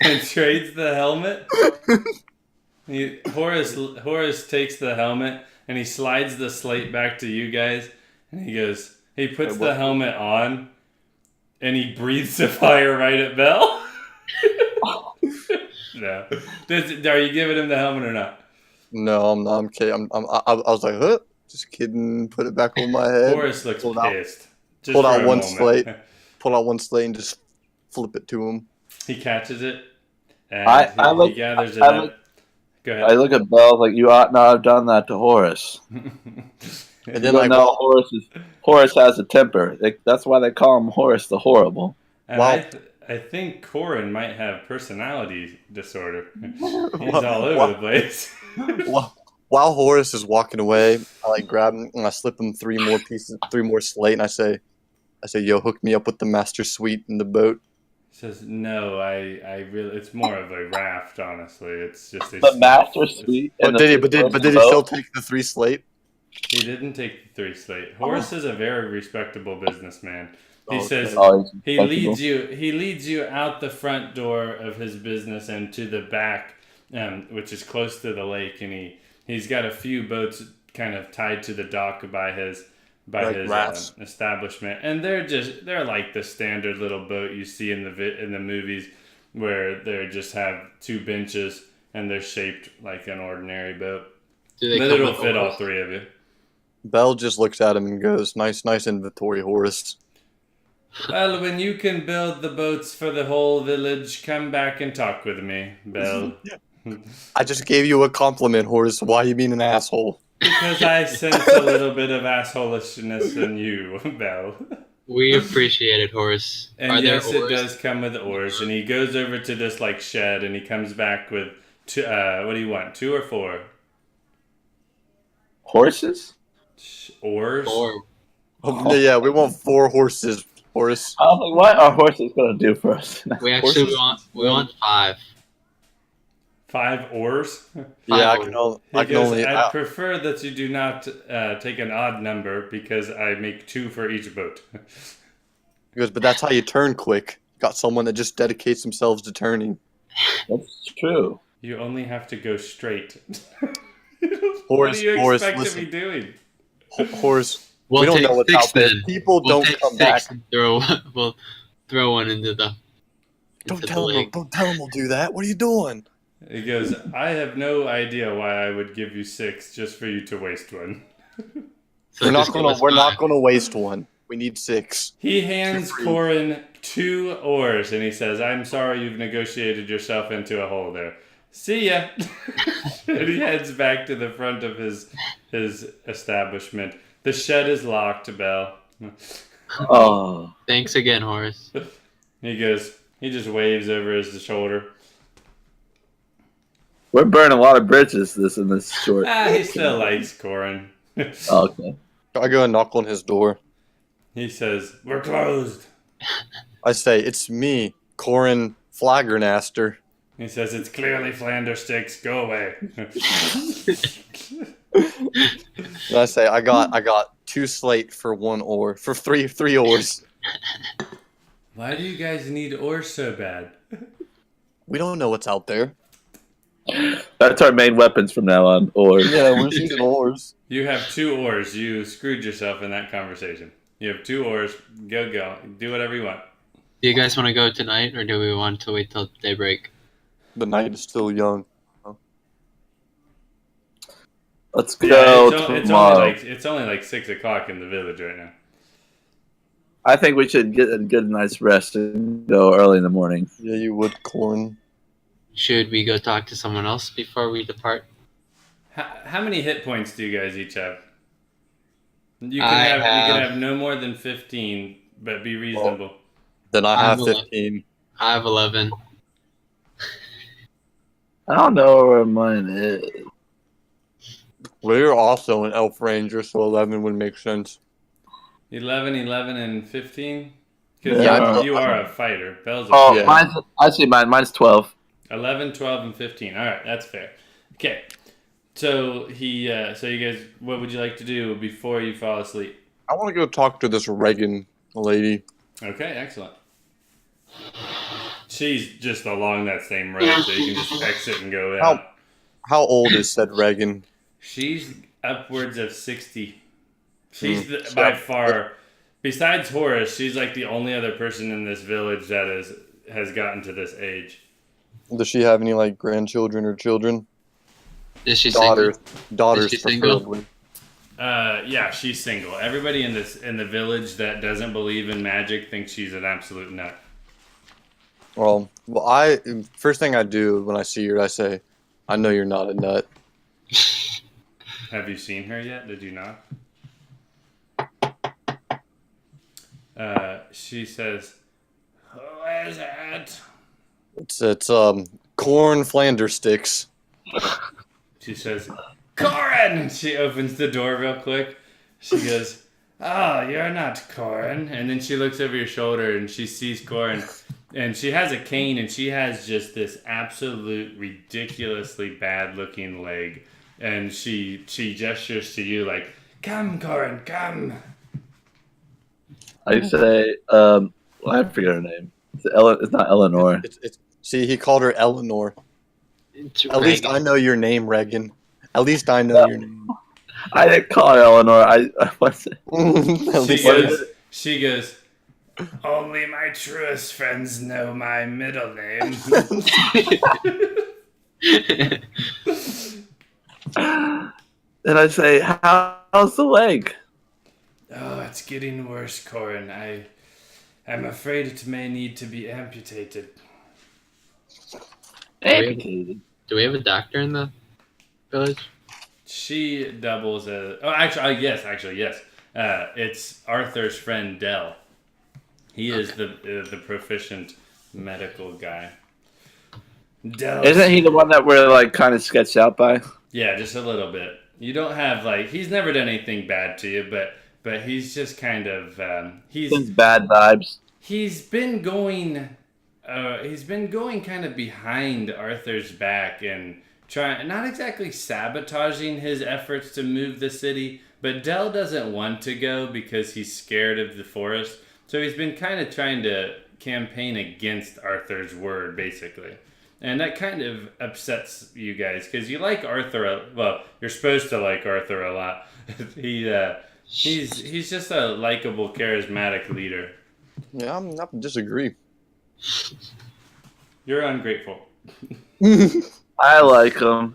And trades the helmet. Horace takes the helmet and he slides the slate back to you guys, and he puts the helmet on, and he breathes the fire right at Bell. No, are you giving him the helmet or not? No, I'm not. I'm kidding. I was like, huh? Just kidding. Put it back on my head. Horace looks Pulled out- pissed. Just pulled for out a one moment. slate. Pull out one slate and just flip it to him. He catches it, and I he gathers it I up. look- Go I ahead. look at Bell like you ought not have done that to Horace. And then like no, Horace has a temper. That's why they call him Horace the Horrible. And Wow. I think Corin might have personality disorder. He's Wow. all over the place. while Horace is walking away, I like grab him and I slip him 3 more slate, and I say, yo, hook me up with the master suite in the boat. He says, no, I really, it's more of a raft, honestly. It's just a The master suite. But did he still take the 3 slate? He didn't take the 3 slate. Horace is a very respectable businessman. He says he leads you out the front door of his business and to the back, which is close to the lake, and he's got a few boats kind of tied to the dock by his establishment, and they're like the standard little boat you see in the movies, where they just have 2 benches and they're shaped like an ordinary boat. Do they But come it'll with fit all oars? 3 of you. Bell just looks at him and goes, nice inventory, Horace. Well, when you can build the boats for the whole village, come back and talk with me, Bell. I just gave you a compliment, Horace. Why you being an asshole? Because I sense a little bit of assholishness in you, Bell. We appreciate it, Horace. And Are there yes, oars? it does come with oars. And he goes over to this like shed, and he comes back with two, what do you want? 2 or 4 Horses? oars? Or Oh, yeah, we want 4 horses, Horace. I was like, what are horses going to do for us? we actually Horses? we want 5. 5 oars? Yeah, I He can He goes, only. I prefer that you do not take an odd number, because I make 2 for each boat. He goes, but that's how you turn quick. Got someone that just dedicates themselves to turning. That's true. You only have to go straight. What Horace, do you Horace, expect listen. to be doing? Horace, We'll we don't take know what's 6 out there. then. People We'll don't take come 6 back. and we'll throw one into the Don't the tell him. lake. Don't tell him we'll do that. What are you doing? He goes, I have no idea why I would give you 6 just for you to waste one. So We're just give us not 5. gonna waste one. We need 6. He hands 2 for each. Corin 2 oars, and he says, I'm sorry you've negotiated yourself into a hole there. See ya! And he heads back to the front of his establishment. The shed is locked, Bell. Oh. Thanks again, Horace. He just waves over his shoulder. We're burning a lot of bridges in this short. He still likes Corin. Oh, okay. I go and knock on his door. He says, we're closed. I say, it's me, Corin Flaggernaster. He says, it's clearly Flanders Sticks. Go away. And I say, I got 2 slate for 1 oar. For three oars. Why do you guys need oars so bad? We don't know what's out there. That's our main weapons from now on. Or Yeah, we're just using oars. You have 2 oars. You screwed yourself in that conversation. You have 2 oars. Go. Do whatever you want. Do you guys want to go tonight, or do we want to wait till daybreak? The night is still young. let's Yeah, go it's tomorrow. only like 6 o'clock in the village right now. I think we should get a good night's rest and go early in the morning. Yeah, you would, Corin. Should we go talk to someone else before we depart? How many hit points do you guys each have? You I can have no more than 15, but be reasonable. Then I have I'm 15. I have 11. I don't know where mine is. We're also an elf ranger, so 11 would make sense. 11, and 15? Because Yeah. you are a fighter. Bell's a Oh, Yeah. I see mine. Mine's 12. 11, 12, and 15. All right, that's fair. Okay. So so you guys, what would you like to do before you fall asleep? I want to go talk to this Reagan lady. Okay, excellent. She's just along that same road, so you can just exit and go out. How old is said Reagan? She's upwards of 60. She's Hmm. by far, besides Horace, she's like the only other person in this village that has gotten to this age. Does she have any like grandchildren or children? Is she Daughters, single? daughters Is she single? preferably. Yeah, she's single. Everybody in the village that doesn't believe in magic thinks she's an absolute nut. Well, first thing I do when I see her, I say, "I know you're not a nut." Have you seen her yet? Did you not? She says, "Who is it?" It's corn Flanders sticks. She says, "Corin!" She opens the door real quick. She goes, "Oh, you're not Corin." And then she looks over your shoulder and she sees Corin. And she has a cane and she has just this absolute ridiculously bad looking leg. And she gestures to you like, "Come, Corin, come." I say, I forget her name. It's not Eleanor. See, he called her Eleanor. It's At least Reagan. I know your name, Reagan. At least I know your name. I didn't call her Eleanor. What's it? At least She goes, "Only my truest friends know my middle name." And I say, how's the leg? "Oh, it's getting worse, Corin. I'm afraid it may need to be amputated." Amputated. Do we have a doctor in the village? She doubles as... Oh, yes. It's Arthur's friend, Dell. He is the proficient medical guy. Dell... Isn't he the one that we're like kind of sketched out by? Yeah, just a little bit. You don't have, like... He's never done anything bad to you, but he's just kind of... Sends bad vibes. He's been going kind of behind Arthur's back and not exactly sabotaging his efforts to move the city, but Dell doesn't want to go because he's scared of the forest. So he's been kind of trying to campaign against Arthur's word, basically. And that kind of upsets you guys because you like Arthur. Well, you're supposed to like Arthur a lot. He's just a likable, charismatic leader. Yeah, I'm not disagree. You're ungrateful. I like him.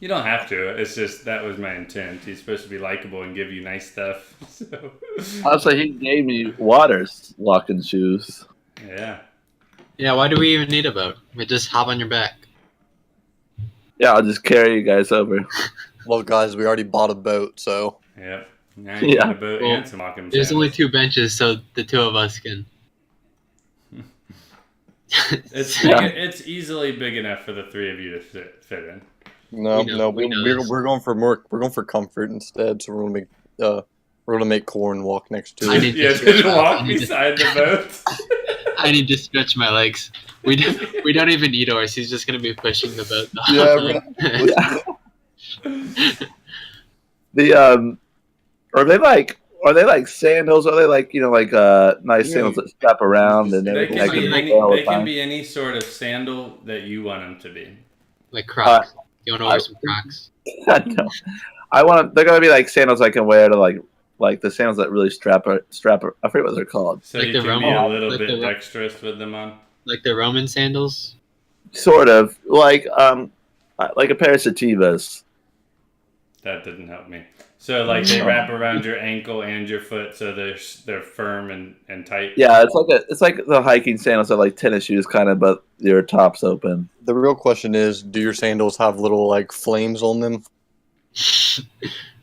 You don't have to. It's just that was my intent. He's supposed to be likable and give you nice stuff. So Also, he gave me water's locking shoes. yeah. Yeah, why do we even need a boat? We just hop on your back. Yeah, I'll just carry you guys over. Well, guys, we already bought a boat, so Yep. Now you got a boat Well, and some walking There's sandals. only 2 benches, so the 2 of us can. It's easily big enough for the 3 of you to fit in. no, we know this. we're going for more. We're going for comfort instead. So we're gonna make Corn walk next to I it. need Yeah, to switch just my- walk I need to- beside the boat. I need to stretch my legs. We don't even need oars. He's just gonna be pushing the boat. The are they like sandals? Are they like nice sandals that strap around and They everything? can, I be can any, wear all the they can time? be any sort of sandal that you want them to be. Like Crocs. You want to wear some Crocs? No. They're gonna be like sandals I can wear to like the sandals that really strap. I forget what they're called. So Like you the can be a Roman- little like bit the Ro- dexterous with them on. Like the Roman sandals? Sort of like a pair of sativas. That didn't help me. So like they wrap around your ankle and your foot, so they're firm and tight. Yeah, it's like the hiking sandals are like tennis shoes kind of, but your top's open. The real question is, do your sandals have little like flames on them?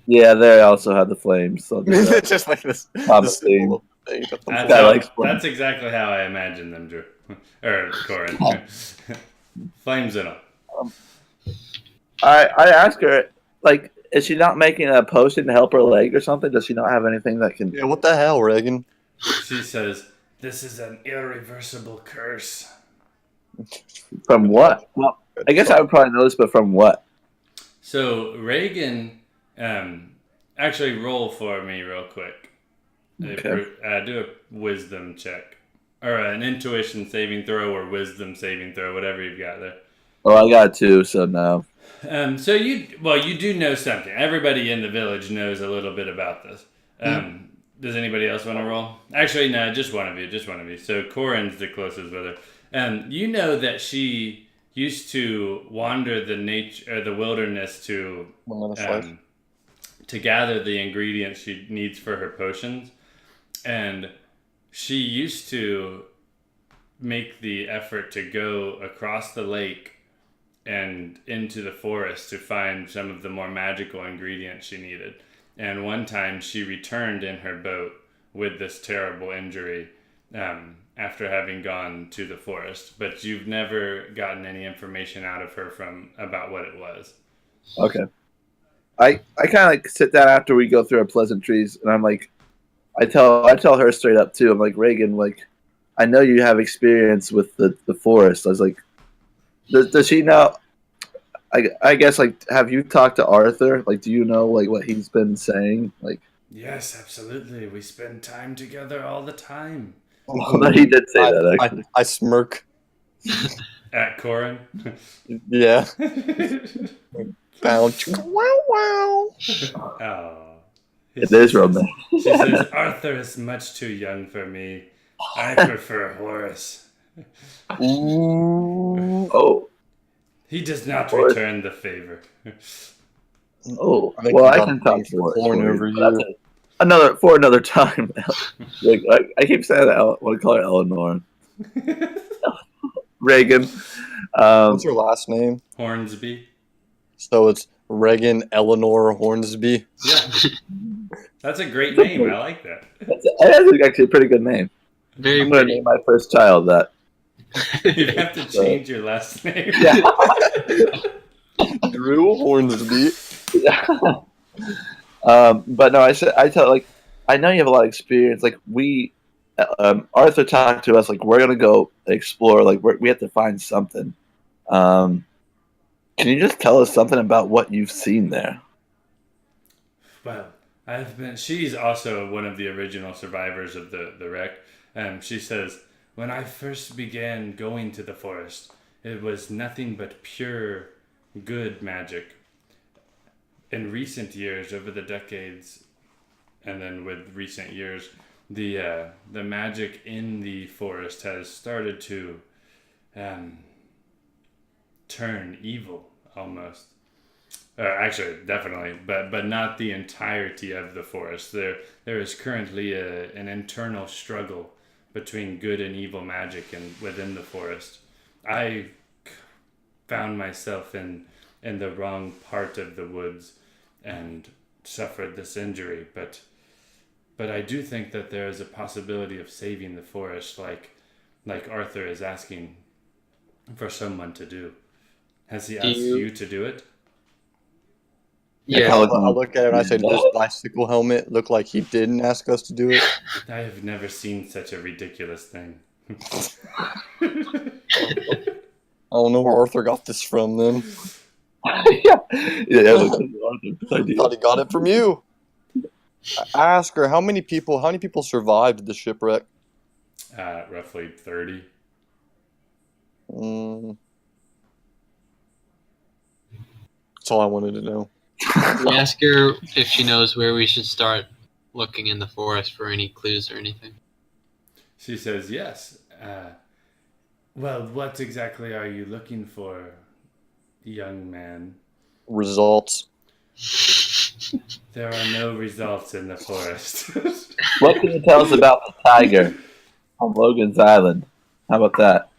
Yeah, they also have the flames. So It's just like this. Thomas symbol of fate of the That's, Guy how- likes flames. that's exactly how I imagine them, Drew. Or Corin. Flames in them. I asked her, like, is she not making a potion to help her leg or something? Does she not have anything that can? Yeah, what the hell, Reagan? She says, "This is an irreversible curse." From what? Well, I guess I would probably know this, but from what? So Reagan, actually roll for me real quick. Okay. Do a wisdom check. Or an intuition saving throw or wisdom saving throw, whatever you've got there. Oh, I got 2, so no. So you do know something. Everybody in the village knows a little bit about this. Does anybody else want to roll? Actually, no, just one of you. So Corin's the closest with her. You know that she used to wander the wilderness to gather the ingredients she needs for her potions, and she used to make the effort to go across the lake and into the forest to find some of the more magical ingredients she needed. And one time she returned in her boat with this terrible injury after having gone to the forest. But you've never gotten any information out of her about what it was. Okay. I kind of like sit down after we go through our pleasantries, and I'm like, I tell her straight up too. I'm like, Reagan, like, I know you have experience with the forest. I was like, does she know? I guess, like, have you talked to Arthur? Like, do you know, like, what he's been saying? Like, Yes, absolutely. We spend time together all the time. he did say that, actually. I smirk. At Corin. Yeah. Wow, wow. Oh. It is romantic. She says, Arthur is much too young for me. I prefer Horace. Ooh. Oh, He does not Horace. return the favor. oh. I think Well, we I got can talk things to Horace flowing for you, over but that's here. another time. Like, I keep saying that. I want to call her Eleanor. Reagan. What's her last name? Hornsby. So it's Reagan Eleanor Hornsby. Yeah. That's a great name. I like that. That's actually a pretty good name. Very I'm going to pretty. name my first child that. You have to change your last name. Yeah. Drew Hornsby. But no, I tell, like, I know you have a lot of experience. Like, Arthur talked to us, like, we're gonna go explore. Like, we have to find something. Can you just tell us something about what you've seen there? Well, she's also one of the original survivors of the wreck. She says, when I first began going to the forest, it was nothing but pure good magic. In recent years, over the decades, and then with recent years, the magic in the forest has started to turn evil almost. Actually, definitely, but not the entirety of the forest. There is currently an internal struggle between good and evil magic within the forest. I found myself in the wrong part of the woods and suffered this injury, but I do think that there is a possibility of saving the forest, like Arthur is asking for someone to do. Has he asked you to do it? Yeah. I look at it and I say, does this bicycle helmet look like he didn't ask us to do it? I have never seen such a ridiculous thing. I don't know where Arthur got this from then. yeah, Arthur's idea. Thought he got it from you. I ask her, how many people survived the shipwreck? Roughly 30. That's all I wanted to know. We ask her if she knows where we should start looking in the forest for any clues or anything. She says, yes. Well, what exactly are you looking for, young man? Results. There are no results in the forest. What can you tell us about the tiger on Logan's Island? How about that?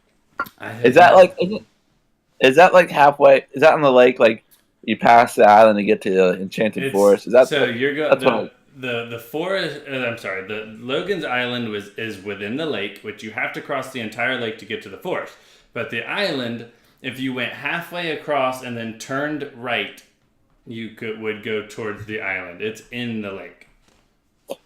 Is that like halfway? Is that on the lake? Like you pass the island and get to the Enchanted Forest? Is that so? You're that's going what the forest. I'm sorry. The Logan's Island is within the lake, which you have to cross the entire lake to get to the forest. But the island, if you went halfway across and then turned right, would go towards the island. It's in the lake.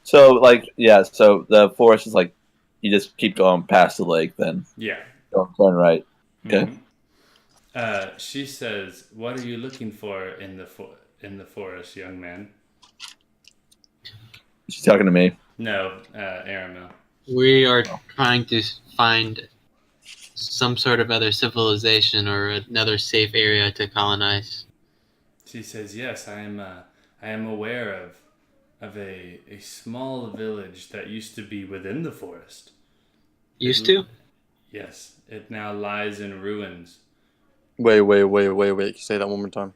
So like yeah. So the forest is like you just keep going past the lake, then Yeah. don't turn right. Okay. Mhm. She says, "What are you looking for in the forest, young man?" She's talking to me. No, Aramil. We are trying to find some sort of other civilization or another safe area to colonize. She says, "Yes, I am aware of a small village that used to be within the forest. Used to? Yes, it now lies in ruins. Wait. Can you say that one more time?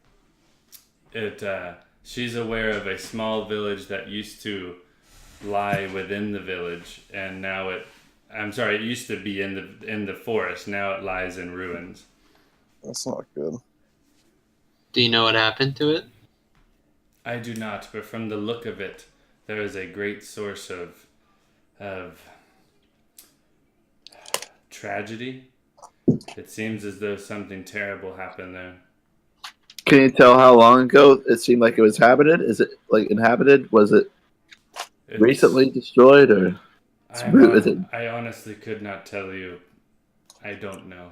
She's aware of a small village that used to lie within the village, and now it used to be in the forest. Now it lies in ruins." That's not good. Do you know what happened to it? I do not, but from the look of it, there is a great source of tragedy. It seems as though something terrible happened there. Can you tell how long ago it seemed like it was inhabited? Is it like inhabited? Was it recently destroyed or? I honestly could not tell you. I don't know.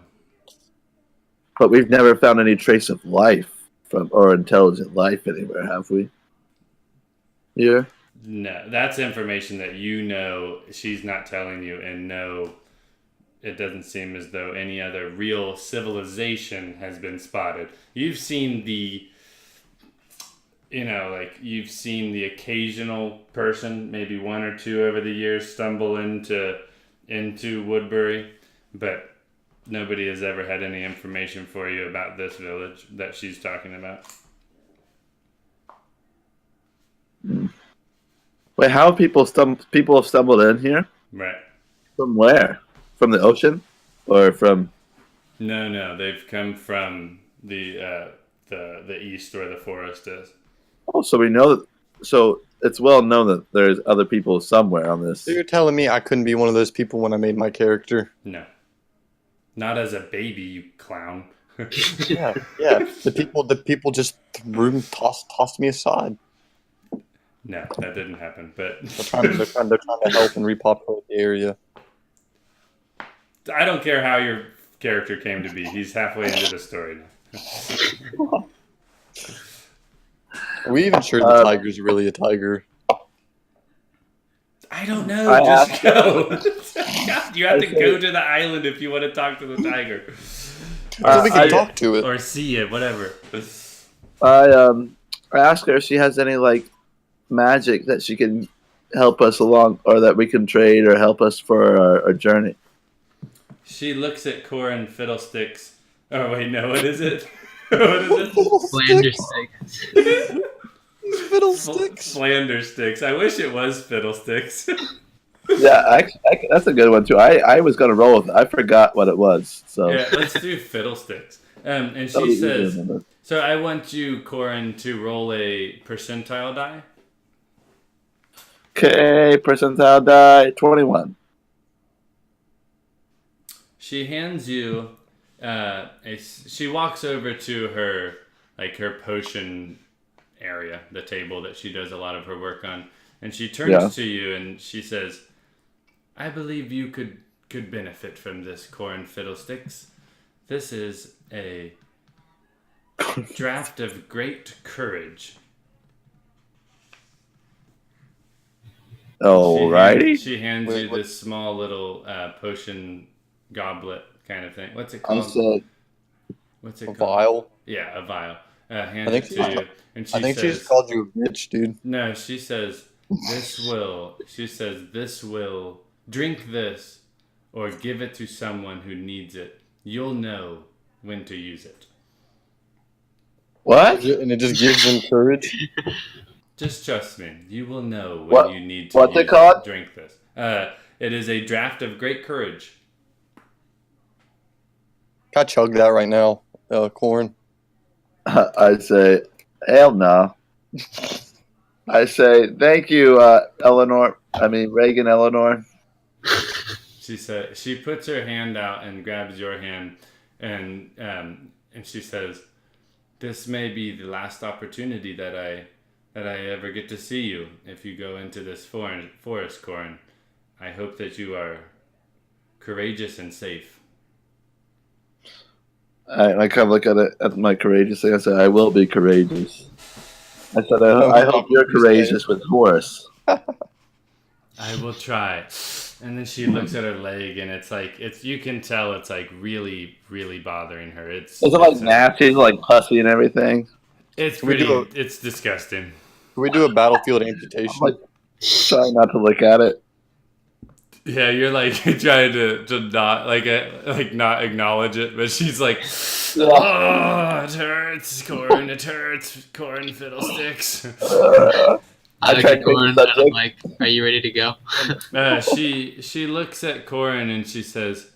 But we've never found any trace of life or intelligent life anywhere, have we? Here? No, that's information that you know she's not telling you, and no, it doesn't seem as though any other real civilization has been spotted. You've seen you've seen the occasional person, maybe one or two over the years, stumble into Woodbury, but nobody has ever had any information for you about this village that she's talking about. Wait, how have people have stumbled in here? Right. From where? From the ocean, or from? No, they've come from the east where the forest is. Oh, so we know that. So it's well known that there's other people somewhere on this. So you're telling me I couldn't be one of those people when I made my character? No, not as a baby, you clown. Yeah. The people just tossed me aside. No, that didn't happen. But They're trying to help and repopulate the area. I don't care how your character came to be. He's halfway into the story now. Are we even sure the tiger's really a tiger? I don't know. Just go. You have to go to the island if you want to talk to the tiger. So we can talk to it. Or see it, whatever. I asked her if she has any like magic that she can help us along, or that we can trade or help us for our journey. She looks at Corin Fiddlesticks. Oh wait, no, what is it? What is Flander sticks. Fiddlesticks. Flander sticks. I wish it was Fiddlesticks. Yeah, that's a good one too. I was gonna roll with it. I forgot what it was. So Yeah, let's do Fiddlesticks. And she says, so I want you, Corin, to roll a percentile die. Okay, percentile die 21. She hands you she walks over to her potion area, the table that she does a lot of her work on, and she turns to you and she says, "I believe you could benefit from this, Corin Fiddlesticks. This is a draft of great courage." Alrighty. She hands you this small little potion goblet kind of thing. What's it I called? said What's it called? Vial. Yeah, a vial. hands I think it she to just- you, and she I think she says, just called you a bitch, dude. "No." She says, "This will drink this, or give it to someone who needs it. You'll know when to use it. What? And it just gives them courage. Just trust me. You will know when What- you need to what's it use called? Drink this. It is a draft of great courage." I chug that right now, Corin. I say, hell no. I say, thank you, Eleanor. I mean, Reagan Eleanor. She puts her hand out and grabs your hand, and she says, "This may be the last opportunity that I ever get to see you. If you go into this forest, Corin, I hope that you are courageous and safe." I kind of look at it at my courageous thing. I say, I will be courageous. I said, I hope you're courageous with horse. "I will try." And then she looks at her leg, and you can tell it's like really, really bothering her. Is it like nasty, like pussy and everything? It's Can we pretty. do It's disgusting. Can we do a battlefield amputation? I'm like, trying not to look at it. Yeah, you're like trying to not not acknowledge it, but she's like, "Oh, it hurts, Corin. It hurts, Corin fiddlesticks." I I tried get to Corin, take the and I'm subject. like, "Are you ready to go?" She looks at Corin and she says,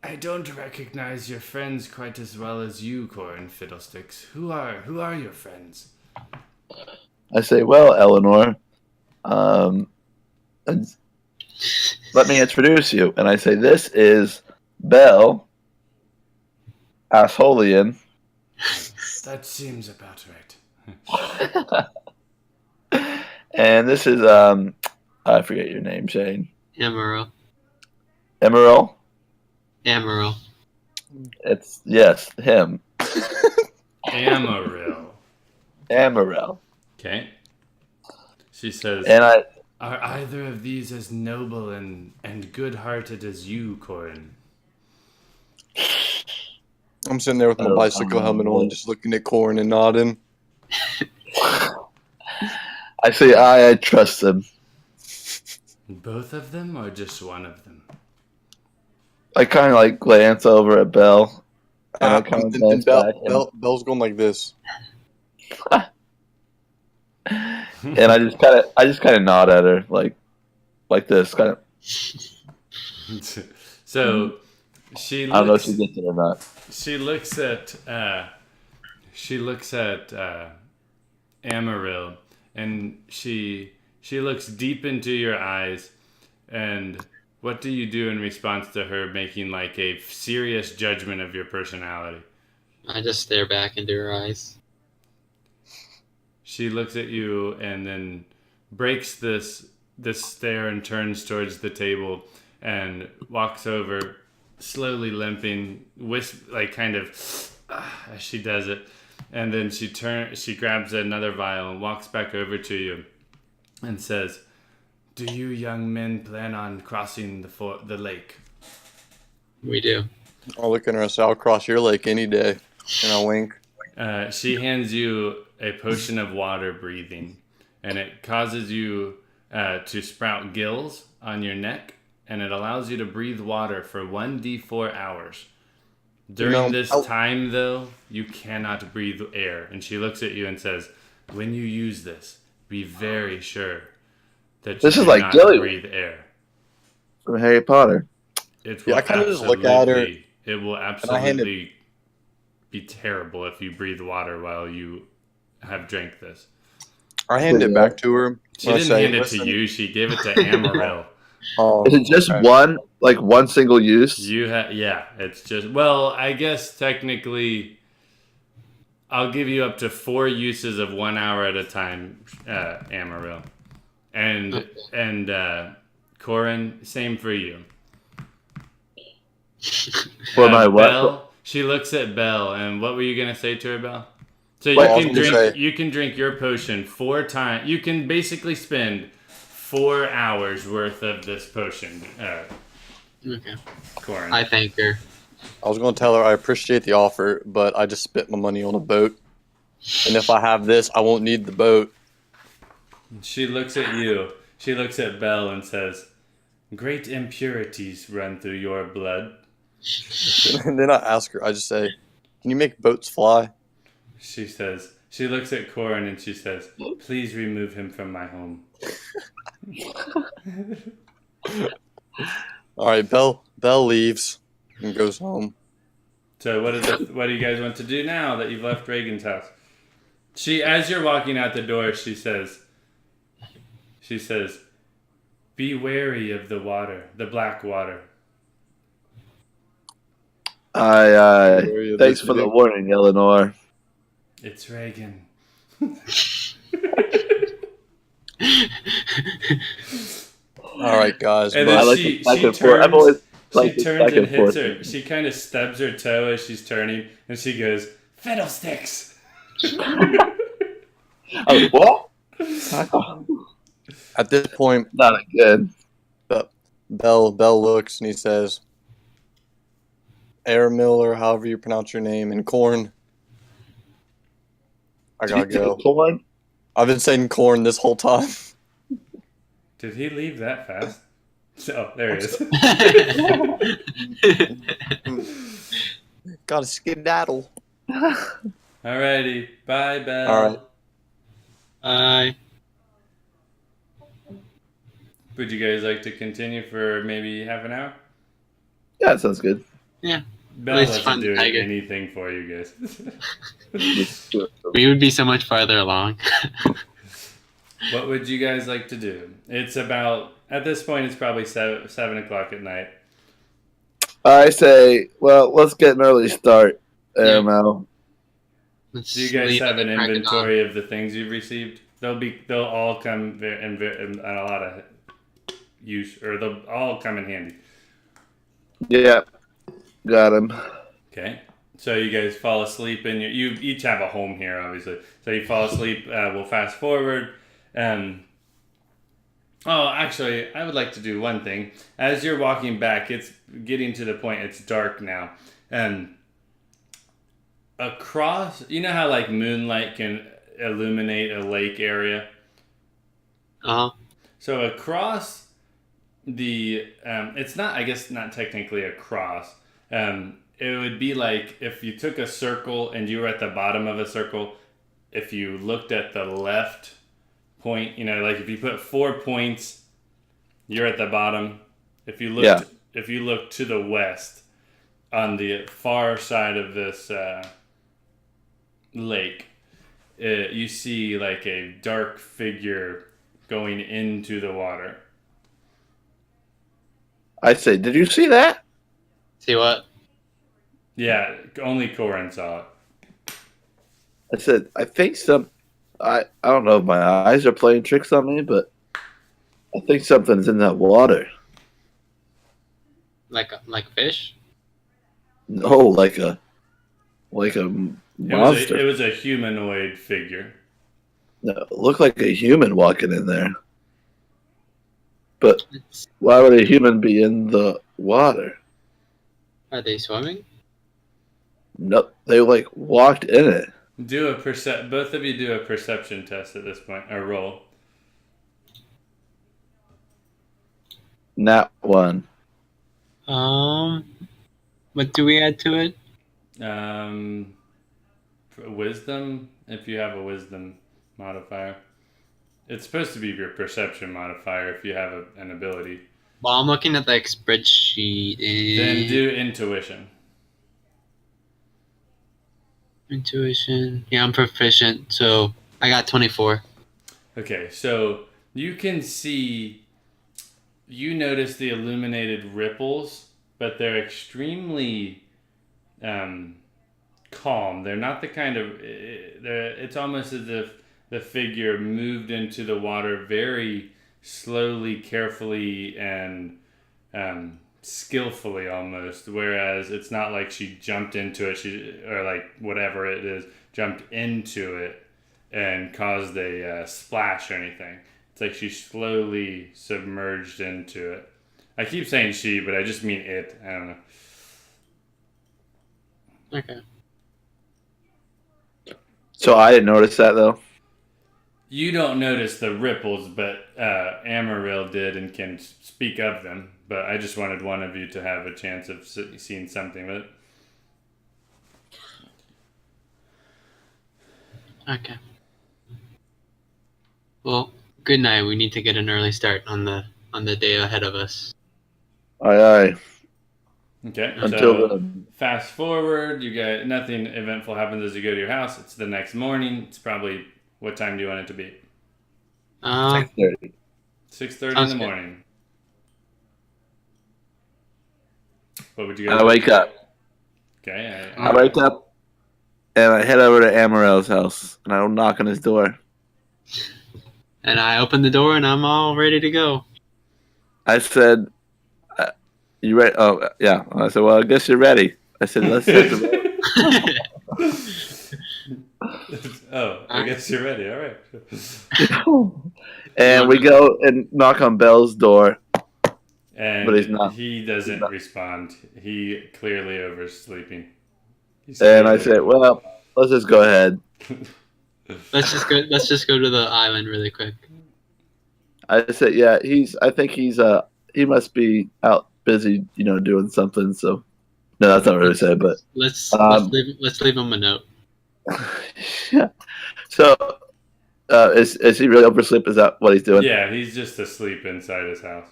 "I don't recognize your friends quite as well as you, Corin Fiddlesticks. Who are your friends?" I say, well, Eleanor, let me introduce you. And I say, this is Belle Assholean. That seems about right. And this is, I forget your name, Shane. Amarillo. Emerald? Amarillo. It's, yes, him. Amaril. Amarillo. Okay. She says, And "Are either of these as noble and good-hearted as you, Corin?" I'm sitting there with my bicycle helmet on, just looking at Corin and nodding. I say, I trust him. Both of them, or just one of them? I kind of like glance over at Belle. And I kind of glance back. Bell's going like this. And I just kind of nod at her, like this, kind of. So she I don't know if looks. she gets it or not. She looks at Amaril, and she looks deep into your eyes. And what do you do in response to her making like a serious judgment of your personality? I just stare back into her eyes. She looks at you and then breaks this stare and turns towards the table and walks over, slowly limping, kind of as she does it. And then she grabs another vial and walks back over to you and says, "Do you young men plan on crossing the lake?" We do. I'll look at her and say, I'll cross your lake any day. And I'll wink. She hands you a potion of water breathing, and it causes you to sprout gills on your neck, and it allows you to breathe water for 1d4 hours. During this time, though, you cannot breathe air. And she looks at you and says, "When you use this, be very sure that This you is like cannot Gilly breathe air." from Harry Potter. It Yeah, I kinda just look at her, It will I hand it- absolutely be terrible if you breathe water while you have drank this. I hand it back to her. She I didn't say, hand it "Listen." to you. She gave it to Amaril. Oh, Is it just okay. one single use? Yeah. It's just, well, I guess technically, I'll give you up to 4 uses of 1 hour at a time, Amaril, and Corin, same for you. For my what? Belle, she looks at Belle, and what were you gonna say to her, Belle? So Well, I was gonna say- you can drink your potion 4 times. You can basically spend 4 hours worth of this potion, Okay. Corin. I thank her. I was going to tell her I appreciate the offer, but I just spent my money on a boat. And if I have this, I won't need the boat. She looks at you. She looks at Belle and says, "Great impurities run through your blood." And then I ask her, I just say, can you make boats fly? She says, she looks at Corin and she says, "Please remove him from my home." All right, Belle leaves and goes home. So what do you guys want to do now that you've left Reagan's house? As you're walking out the door, she says, "Be wary of the water, the black water." Thanks for the warning, Eleanor. It's Reagan. All right, guys. And bye. then she turns, liked she it turns back and and hits forth. her. She kind of stubs her toe as she's turning, and she goes, "Fiddlesticks!" Oh, what? At this point, Not again. Belle looks and he says, Aramil, or however you pronounce your name, and Corn. I gotta go. Corn? I've been saying Corn this whole time. Did he leave that fast? Oh, there he is. Gotta skedaddle. Alrighty, bye, Belle. All right. Bye. Would you guys like to continue for maybe half an hour? Yeah, that sounds good. Belle It's wasn't fun, doing Tiger. anything for you guys. We would be so much farther along. What would you guys like to do? It's about, at this point, it's probably 7 o'clock at night. I say, well, let's get an early start, Aramel. Let's Do you guys leave have at an the crack of dawn. inventory of the things you've received? They'll all come in a lot of use, or they'll all come in handy. Yeah, got him. Okay. So you guys fall asleep, and you each have a home here, obviously. So you fall asleep. We'll fast forward. Actually, I would like to do one thing. As you're walking back, it's getting to the point. It's dark now, and across, you know how like moonlight can illuminate a lake area. Uh-huh. So across the, it's not, I guess, not technically across. It would be like if you took a circle and you were at the bottom of a circle. If you looked at the left point, like if you put 4 points, you're at the bottom. If you look to the west, on the far side of this lake, you see like a dark figure going into the water. I say, did you see that? See what? Yeah, only Corin saw it. I said, I think I don't know if my eyes are playing tricks on me, but I think something's in that water. Like a fish? No, like a monster. It was a humanoid figure. No, it looked like a human walking in there. But why would a human be in the water? Are they swimming? No, they like walked in it. Both of you do a perception test at this point, or roll. Not one. What do we add to it? Wisdom, if you have a wisdom modifier. It's supposed to be your perception modifier if you have an ability. Well, I'm looking at the spreadsheet. Then do intuition. Intuition. Yeah, I'm proficient, so I got 24. Okay, so you can see, you notice the illuminated ripples, but they're extremely calm. They're not the kind of, it's almost as if the figure moved into the water very slowly, carefully, and skillfully almost, whereas it's not like she jumped into it, or like whatever it is, jumped into it and caused a splash or anything. It's like she slowly submerged into it. I keep saying she, but I just mean it. I don't know. So I didn't notice that though. You don't notice the ripples, but Amaril did and can speak of them. But I just wanted one of you to have a chance of seeing something with it. Okay. Well, good night. We need to get an early start on the day ahead of us. Aye. Okay. Until So then. fast forward, you get nothing eventful happens as you go to your house. It's the next morning. It's probably what time do you want it to be? 6:30. 6:30 in Sounds the good. morning. What would you guys I wake up. Okay. I wake up and I head over to Amaril's house and I will knock on his door. And I open the door and I'm all ready to go. I said, "You ready?" Oh, yeah. I said, "Well, I guess you're ready." I said, "Let's hit the road." Oh, I guess you're ready. All right. And we go and knock on Bell's door. And But he's not. he doesn't respond. He clearly oversleeping. He's And I clearly- said, "Well, let's just go ahead." Let's just go to the island really quick. I said, "Yeah, I think he must be out busy, doing something." So, no, that's not what I said, but Let's Um, let's leave him a note. yeah. So, is he really oversleep? Is that what he's doing? Yeah, he's just asleep inside his house.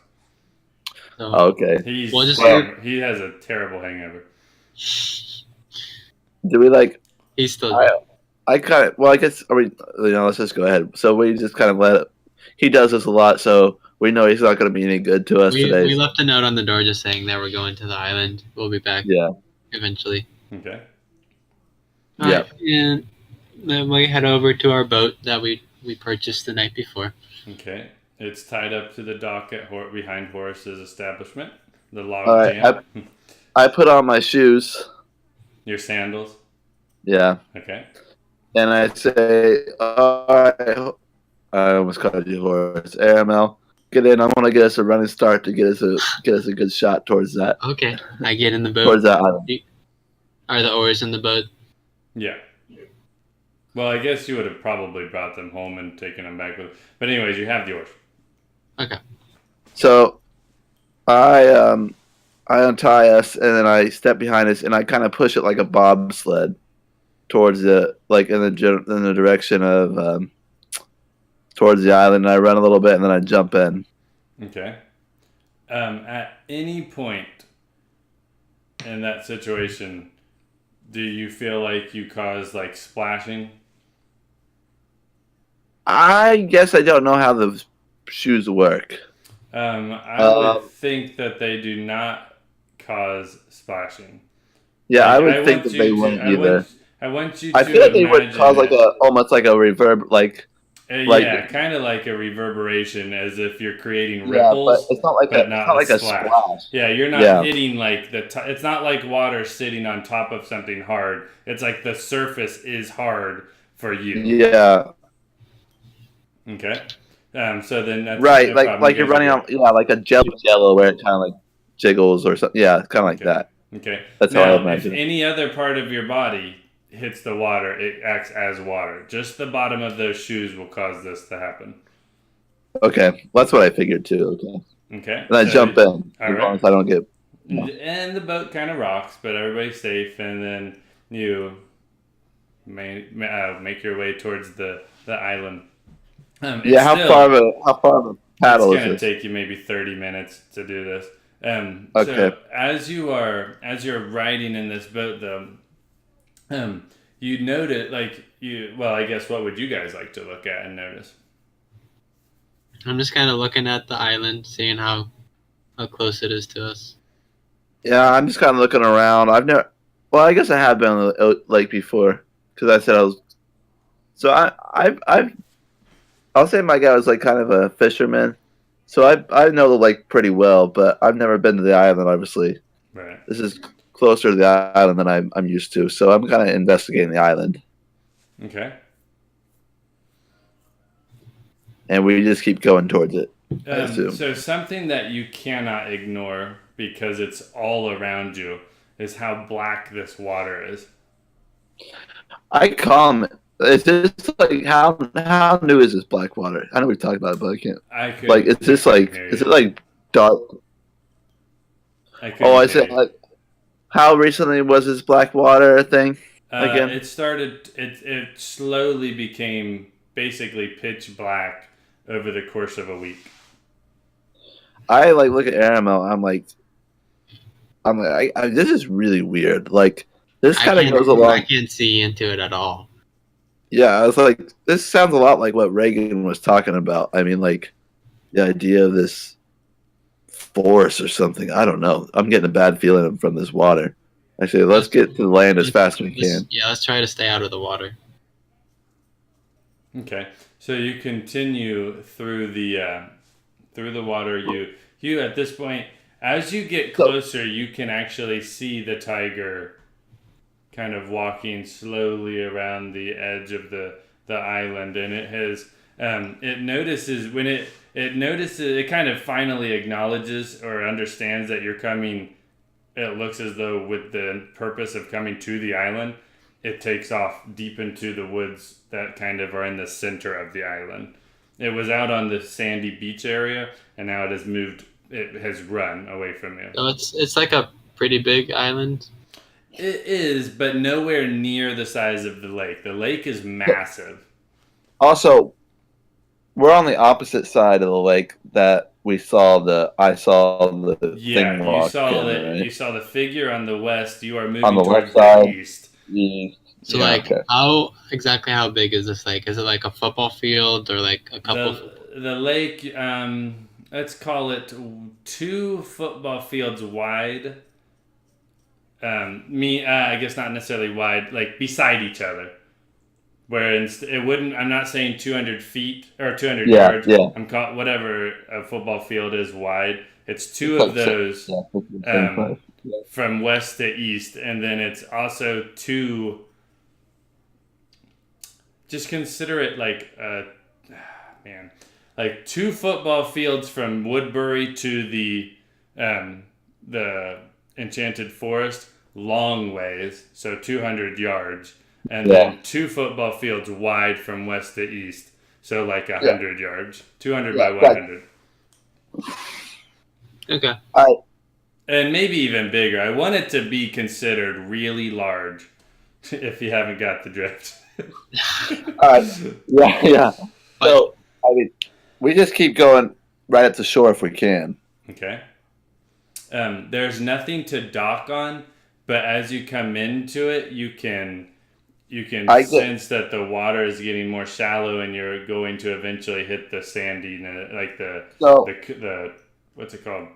So, Oh, okay. He's Well, just- he has a terrible hangover. Do we like? he's still I kind of. Well, I guess. Let's just go ahead. So we just kind of let it. He does this a lot, so we know he's not going to be any good to us today. we left a note on the door just saying that we're going to the island. We'll be back Yeah. eventually. Okay. Yeah. Alright, and then we head over to our boat that we purchased the night before. Okay. It's tied up to the dock behind Horace's establishment. The log All right, jam. I put on my shoes. Your sandals. Yeah. Okay. And I say, "All right." I almost called you Horace. AML, get in. I want to get us a running start to get us a good shot towards that Okay, I get in the boat. towards that island. Are the oars in the boat? Yeah. Well, I guess you would have probably brought them home and taken them back with. But anyways, you have yours. Okay. So, I untie us and then I step behind us and I kind of push it like a bobsled towards in the direction of towards the island. And I run a little bit and then I jump in. Okay. At any point in that situation, do you feel like you cause like splashing? I guess I don't know how the shoes work. I would think that they do not cause splashing. Yeah, Like, I would think want that you they to- wouldn't I either. want- I want you to I feel like they would cause like imagine almost like a reverb, like yeah, kind of like a reverberation, as if you're creating yeah, but ripples. it's not like but a not it's not like a splash. splash. Yeah, you're not Yeah. hitting like it's not like water sitting on top of something hard. It's like the surface is hard for you. Yeah, Okay. So then that's right. no Like problem. like You you're guys running are on like a jello where it kind of like jiggles or something. Yeah, kind of like Okay. that. good. Okay. That's how I Now, if imagine it. any other part of your body hits the water, it acts as water. Just the bottom of those shoes will cause this to happen. Okay, well, that's what I figured too. Okay, Okay. and I So- jump in as right. long as I don't get. And the boat kind of rocks, but everybody's safe. And then you make your way towards the island. It's Yeah, how still- far of a paddle It's is gonna this? take you maybe 30 minutes to do this. Okay. So as you're riding in this boat, though, you notice I guess what would you guys like to look at and notice? I'm just kind of looking at the island, seeing how close it is to us. Yeah, I'm just kind of looking around. I've never. Well, I guess I have been on the lake before because I said I was. So I'll say my guy was like kind of a fisherman, so I know the lake pretty well, but I've never been to the island. Obviously, Right. this is closer to the island than I'm used to, so I'm kind of investigating the island, Okay. and we just keep going towards it. I assume. So something that you cannot ignore because it's all around you is how black this water is. I calm It's just like how new is this Blackwater? I know we've talked about it, but I can't. I could Like, is this like hear is you. it like dark? I couldn't Oh, I hear said you. like how recently was this Blackwater thing again? It started. It slowly became basically pitch black over the course of a week. I like look at Aramel. This is really weird. Like this kind of goes I along. can't see into it at all. Yeah, I was like, this sounds a lot like what Reagan was talking about. I mean, like the idea of this force or something. I don't know. I'm getting a bad feeling from this water. Actually, let's get to the land as fast as we can. Yeah, let's try to stay out of the water. Okay, so you continue through the water. You at this point, as you get closer, you can actually see the tiger kind of walking slowly around the edge of the island, and it notices when it kind of finally acknowledges or understands that you're coming. It looks as though with the purpose of coming to the island, it takes off deep into the woods that kind of are in the center of the island. It was out on the sandy beach area, and now it has moved. It has run away from you. So it's like a pretty big island. It is, but nowhere near the size of the lake. The lake is massive. Also, we're on the opposite side of the lake that I saw the Yeah, thing walk you saw in, that. right? You saw the figure on the west. You are moving On the towards left the side. east. So Yeah, like okay. how big is this lake? Is it like a football field or like a couple? The lake. Let's call it 2 football fields wide. I guess not necessarily wide, like beside each other. Where it wouldn't. I'm not saying 200 feet or 200 yards. Yeah. I'm caught whatever a football field is wide. It's 2 It's of like those Yeah. from west to east, and then it's also 2. Just consider it like like 2 football fields from Woodbury to the Enchanted Forest, long ways, so 200 yards, and then 2 football fields wide from west to east, so like 100 yards, 200 by 100. Okay. And maybe even bigger. I want it to be considered really large, if you haven't got the drift. Yeah. So I mean, we just keep going right up the shore if we can. Okay. There's nothing to dock on, but as you come into it, you can sense that the water is getting more shallow, and you're going to eventually hit the sandy, like the what's it called?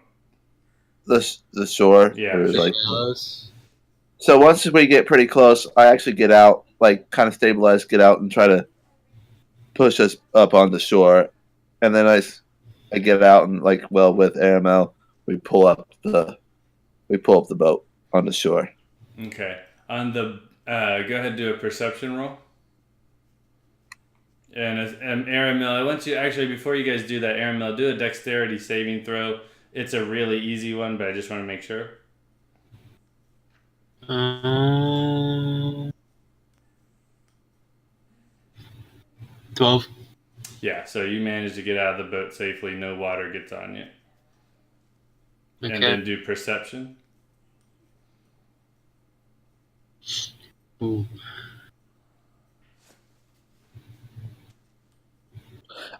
The shore. Yeah, Or sure. like, so once we get pretty close, I actually get out, like kind of stabilize, get out, and try to push us up on the shore, and then I get out and with Aramel, we pull up the boat on the shore. Okay. On the go ahead and do a perception roll. And Aramel, I want you actually before you guys do that, Aramel, do a dexterity saving throw. It's a really easy one, but I just want to make sure. 12. Yeah, so you managed to get out of the boat safely. No water gets on you. Okay. And then do perception. Ooh.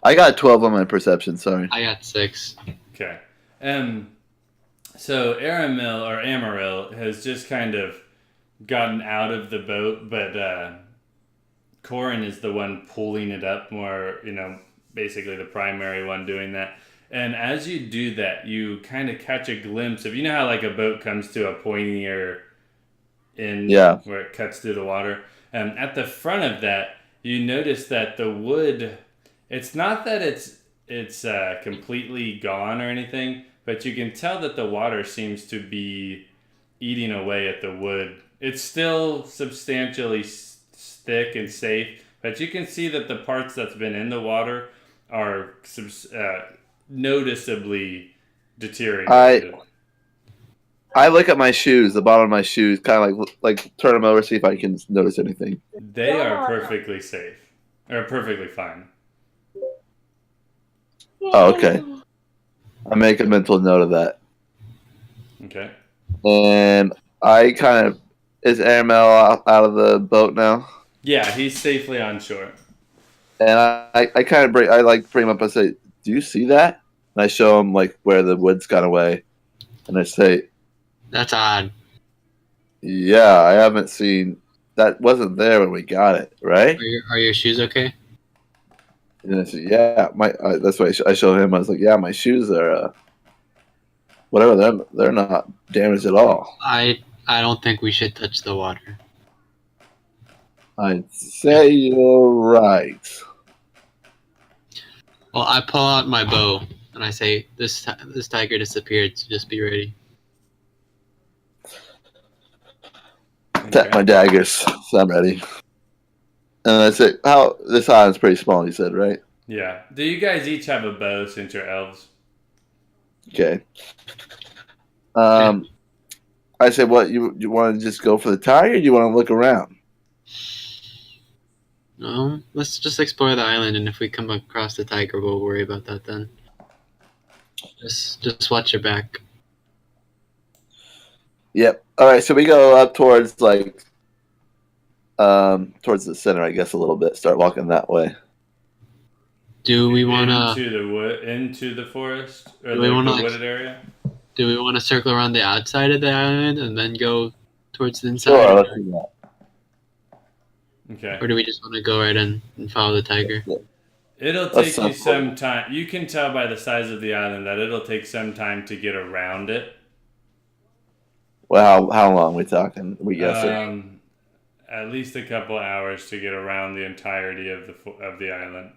I got 12 on my perception. Sorry. I got 6. Okay. So Amaril has just kind of gotten out of the boat, but Corin is the one pulling it up more, basically the primary one doing that. And as you do that, you kind of catch a glimpse of, how like a boat comes to a pointier end where it cuts through the water. At the front of that, you notice that the wood, it's not that it's completely gone or anything, but you can tell that the water seems to be eating away at the wood. It's still substantially thick and safe, but you can see that the parts that's been in the water are noticeably deteriorated. I look at my shoes, the bottom of my shoes, kind of like turn them over, see if I can notice anything. They are perfectly safe. Or perfectly fine. Oh, okay. I make a mental note of that. Okay. And I kind of is Airmail out of the boat now, Yeah, he's safely on shore. and I kind of bring him up. I say, "Do you see that?" And I show him like where the wood's gone away, and I say, That's odd. "Yeah, I haven't seen that. Wasn't there when we got it, right?" Are your shoes okay? And I said, "Yeah, my." That's why I show him. I was like, "Yeah, my shoes are whatever. They're not damaged at all." I don't think we should touch the water. I'd say you're right. Well, I pull out my bow and I say, "This tiger disappeared, so just be ready." Tap my daggers, so I'm ready. And I say, "How this island's pretty small." He said, "Right." Yeah. Do you guys each have a bow since you're elves? Okay. I said, "What you want to just go for the tiger? Or you want to look around?" No, let's just explore the island, and if we come across the tiger, we'll worry about that then. Just watch your back. Yep. All right. So we go up towards towards the center, I guess, a little bit. Start walking that way. Do we wanna into the forest or Do we wanna, the like- wooded area? do we wanna circle around the outside of the island and then go towards the inside, Sure. Let's do that. Okay. or do we just want to go right in and follow the tiger? It'll That take you sounds some time. You can tell by the size of the island that it'll take some time to get around it. Well, how long we talking? We guessing. At least a couple hours to get around the entirety of the island,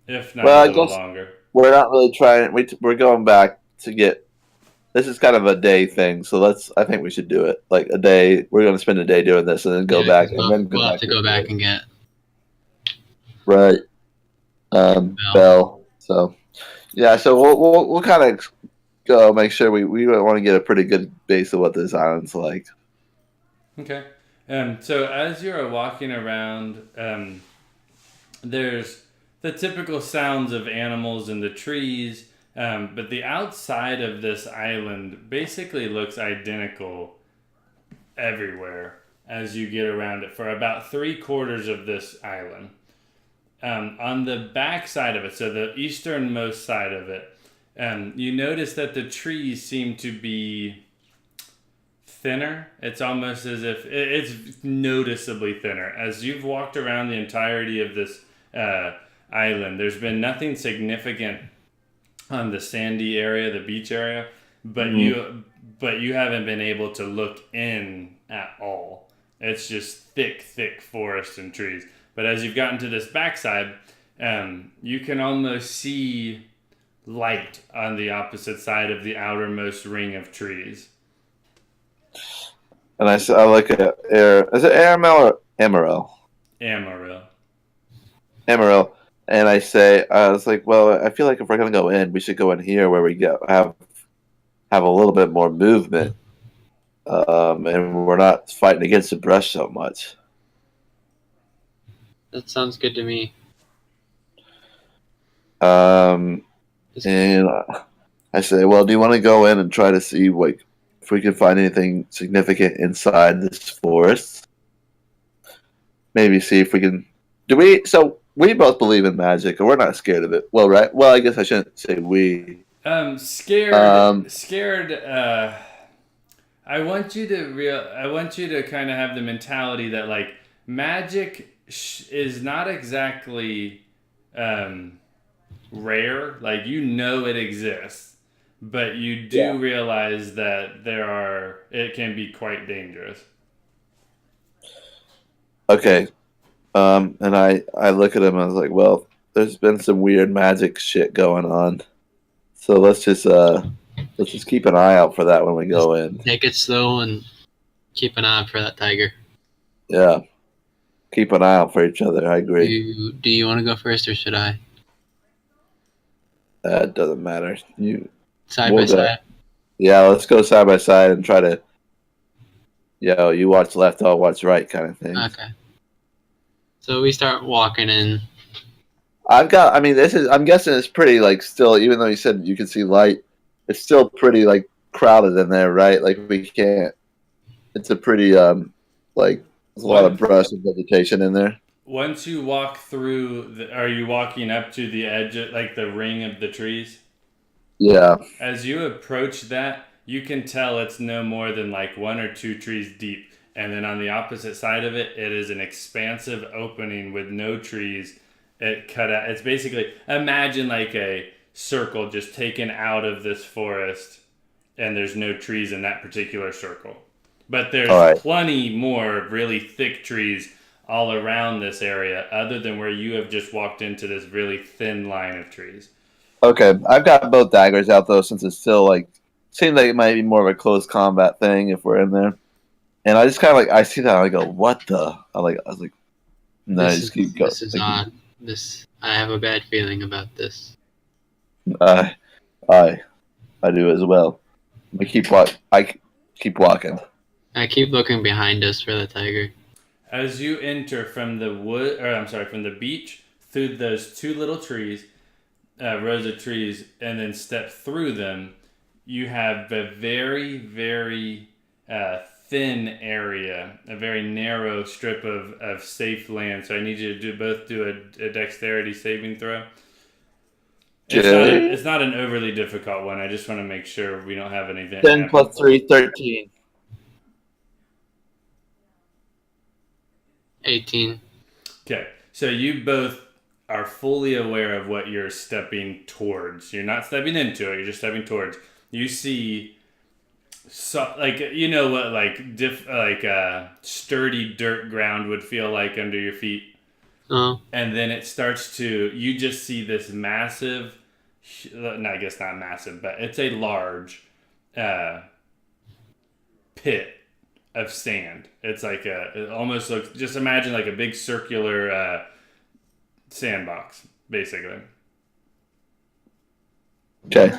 if not Well, a I little guess- longer. We're not really trying. We're going back to get. This is kind of a day thing, so I think we should do it. Like a day, we're going to spend a day doing this, and then go Yeah, back, 'cause and then go we'll back. have to go back and get. Right. Bell. So, yeah. So we'll kind of go make sure we want to get a pretty good base of what this island's like. Okay. So as you're walking around, there's the typical sounds of animals in the trees, but the outside of this island basically looks identical everywhere as you get around it for about 3/4 of this island. On the back side of it, so the easternmost side of it, you notice that the trees seem to be thinner. It's almost as if it's noticeably thinner. As you've walked around the entirety of this island, there's been nothing significant on the sandy area, the beach area, but you haven't been able to look in at all. It's just thick forest and trees. But as you've gotten to this backside, you can almost see light on the opposite side of the outermost ring of trees. And I look at is it Airmail or Amaril? Amaril. Amaril. And I was like, well, I feel like if we're gonna go in, we should go in here where we have a little bit more movement, and we're not fighting against the brush so much. That sounds good to me. And I say, well, do you want to go in and try to see if we can find anything significant inside this forest? Maybe see if we can. So we both believe in magic, and we're not scared of it. Well, right? Well, I guess I shouldn't say we. Scared. I want you to kind of have the mentality that like magic is not exactly rare. Like it exists, but you do realize that it can be quite dangerous. Okay. And I look at him and I was like, well, there's been some weird magic shit going on. So let's just keep an eye out for that when we go in. Take it slow and keep an eye out for that tiger. Yeah. Keep an eye out for each other. I agree. Do you want to go first or should I? That doesn't matter. Side by side. Yeah, let's go side by side and try to. You watch left, I'll watch right, kind of thing. Okay. So we start walking in. I mean, I'm guessing it's pretty, like, still, even though you said you can see light, it's still pretty, like, crowded in there, right? Like, we can't, it's a pretty, like, there's a lot of brush and vegetation in there. Once you walk through, are you walking up to the edge, like the ring of the trees? Yeah. As you approach that, you can tell it's no more than like 1 or 2 trees deep. And then on the opposite side of it, it is an expansive opening with no trees. It cut out. It's basically, imagine like a circle just taken out of this forest, and there's no trees in that particular circle. But there's plenty more really thick trees all around this area, other than where you have just walked into this really thin line of trees. Okay, I've got both daggers out though, since it's still like seems like it might be more of a close combat thing if we're in there. And I just kind of like I see that and I go, "What the?" I was like, "No, just keep going." This is odd. I have a bad feeling about this. I do as well. I keep walking. I keep looking behind us for the tiger. As you enter from the beach through those 2 little trees, rows of trees, and then step through them, you have a very, very thin area, a very narrow strip of safe land. So I need you to both do a dexterity saving throw. It's not an overly difficult one. I just want to make sure we don't have anything. 10 plus 3, 13. 18. Okay, so you both are fully aware of what you're stepping towards. You're not stepping into it. You're just stepping towards. You see, what sturdy dirt ground would feel like under your feet. Oh. And then it starts to. You just see this massive. No, I guess not massive, but it's a large pit of sand. It's like it almost looks. Just imagine like a big circular sandbox, basically. Okay.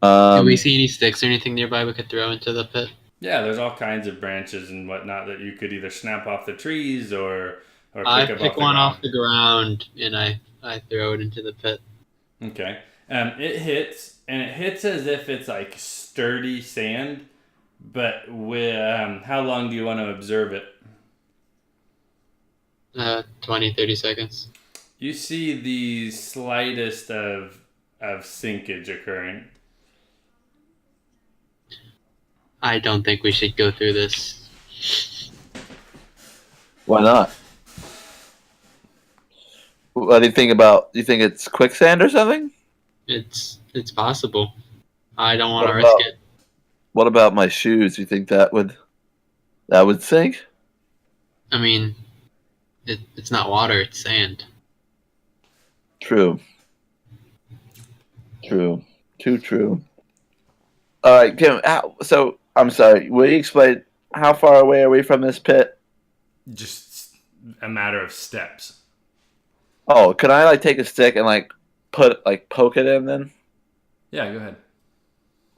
Can we see any sticks or anything nearby we could throw into the pit? Yeah, there's all kinds of branches and whatnot that you could either snap off the trees or pick I up pick one off the ground and I throw it into the pit. Okay. It hits, and it hits as if it's like sturdy sand, but with how long do you want to observe it? 20, 30 seconds. You see the slightest of sinkage occurring. I don't think we should go through this. Why not? What do you think about? Do you think it's quicksand or something? It's possible. I don't want to What risk about- it. What about my shoes? Do you think that would sink? I mean, it's not water, it's sand. True. Too true. All right, Kim. So I'm sorry. Will you explain how far away are we from this pit? Just a matter of steps. Oh, can I like take a stick and like poke it in then? Yeah, go ahead.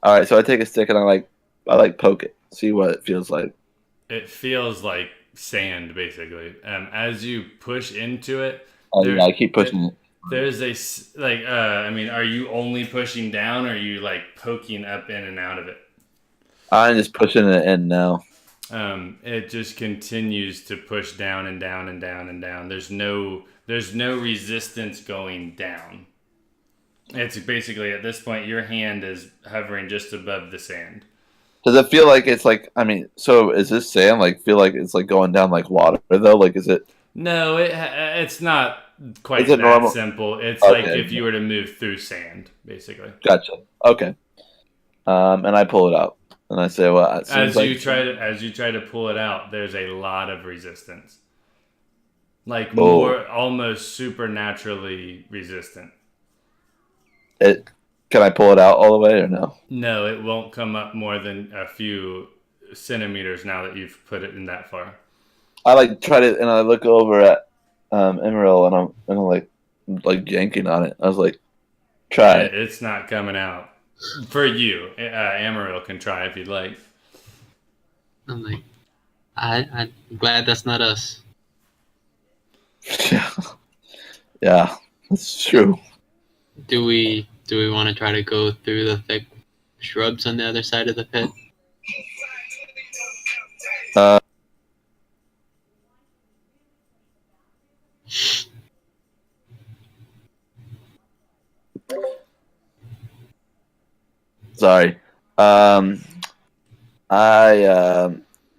All right, so I take a stick and I poke it, see what it feels like. It feels like sand, basically. As you push into it, Yeah, I keep pushing it. There's are you only pushing down, or are you like poking up in and out of it? I'm just pushing it in now. It just continues to push down and down and down and down. There's no resistance going down. It's basically at this point your hand is hovering just above the sand. Does it feel like it's like? I mean, so is this sand like feel like it's like going down like water though? Like is it? No, it's not quite Is it that normal? simple. It's Okay. like if you were to move through sand, basically. Gotcha. Okay. And I pull it out and I say, "Well, it As seems you like try to pull it out, there's a lot of resistance. Like more almost supernaturally resistant. Can I pull it out all the way or no? No, it won't come up more than a few centimeters now that you've put it in that far. I like try to, and I look over at Amaril, and I'm like yanking on it. I was like, Try it. It's not coming out for you. Amaril can try if you'd like. I'm like, I'm glad that's not us. Yeah. Yeah, that's true. Do we want to try to go through the thick shrubs on the other side of the pit? Uh, sorry.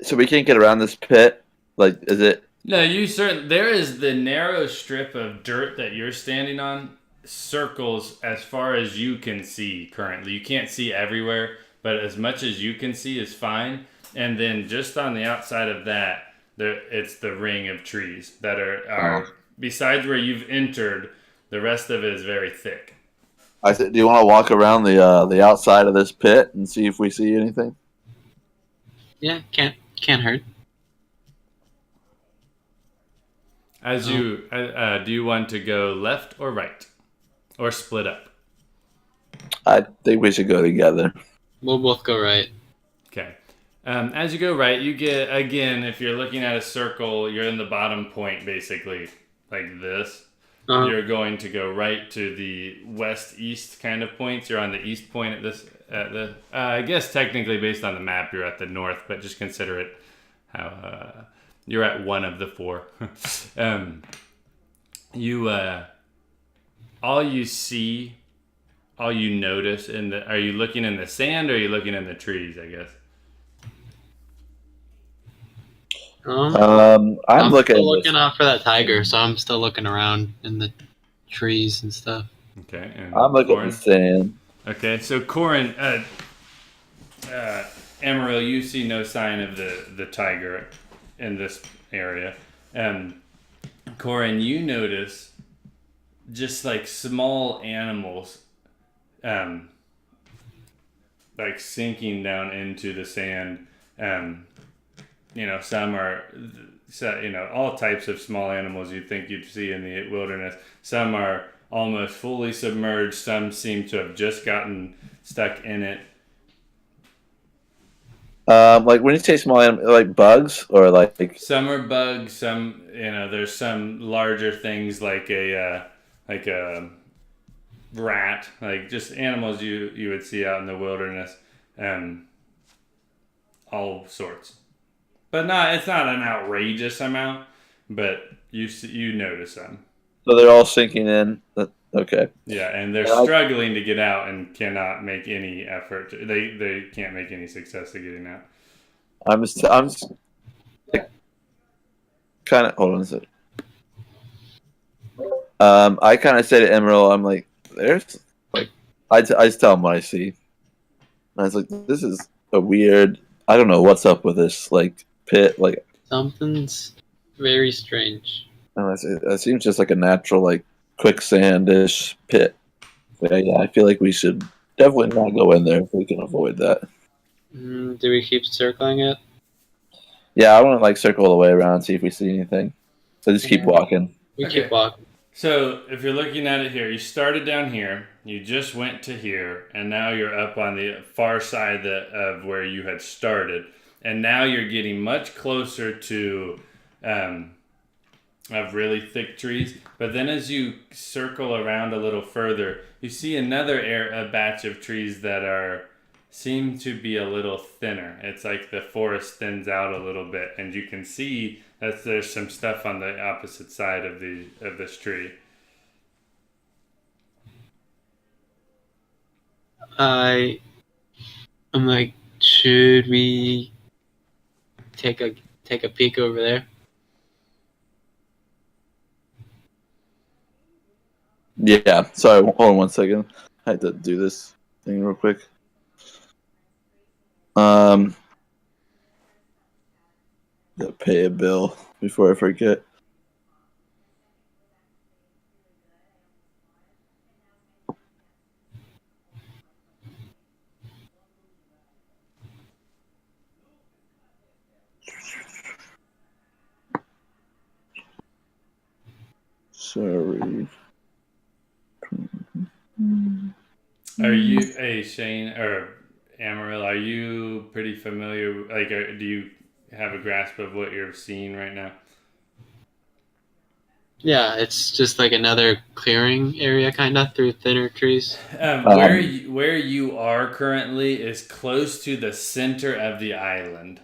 So we can't get around this pit. Like, is it? No, there is the narrow strip of dirt that you're standing on circles as far as you can see currently. You can't see everywhere, but as much as you can see is fine. And then just on the outside of that, it's the ring of trees that are besides where you've entered. The rest of it is very thick. Do you want to walk around the outside of this pit and see if we see anything? Yeah, can't hurt. Do you want to go left or right, or split up? I think we should go together. We'll both go right. Okay. As you go right, you get, again, if you're looking at a circle, you're in the bottom point, basically, like this. You're going to go right to the west-east kind of points. You're on the east point I guess technically based on the map, you're at the north, but just consider it how you're at one of the four. All you notice are you looking in the sand or are you looking in the trees, I guess? I'm looking out for that tiger, so I'm still looking around in the trees and stuff. Okay. And I'm looking Corin? at the sand. Okay, so Corin, Amaril, you see no sign of the tiger in this area. Corin, you notice just like small animals like sinking down into the sand. Some are, all types of small animals you'd think you'd see in the wilderness. Some are almost fully submerged. Some seem to have just gotten stuck in it. Like when you say small animals, like bugs or like Some are bugs. Some, there's some larger things like a rat, like just animals you would see out in the wilderness, all sorts. But it's not an outrageous amount, but you notice them. so they're all sinking in. Okay. Yeah, and they're struggling to get out and cannot make any effort. They can't make any success of getting out. I'm just kind of hold on a second. I kind of say to Emerald, I'm like, there's like, I just tell him what I see. And I was like, this is a weird. I don't know what's up with this like pit. Like Something's very strange. and I say, it seems just like a natural like quicksand-ish pit. So, yeah, I feel like we should definitely not go in there if we can avoid that. Do we keep circling it? Yeah, I want to like circle the way around, see if we see anything. So just keep walking. We Okay. keep walking. So if you're looking at it here, you started down here, you just went to here, and now you're up on the far side of where you had started, and now you're getting much closer to of really thick trees. But then as you circle around a little further, you see a batch of trees that seem to be a little thinner. It's like the forest thins out a little bit, and you can see that there's some stuff on the opposite side of this tree. I'm like, should we take a peek over there? Yeah. Sorry, hold on one second. I had to do this thing real quick. Gotta pay a bill before I forget. Sorry. Are you, hey Shane or Amaryl? Are you pretty familiar? Like, do you have a grasp of what you're seeing right now? Yeah, it's just like another clearing area, kind of through thinner trees. Where you are currently is close to the center of the island,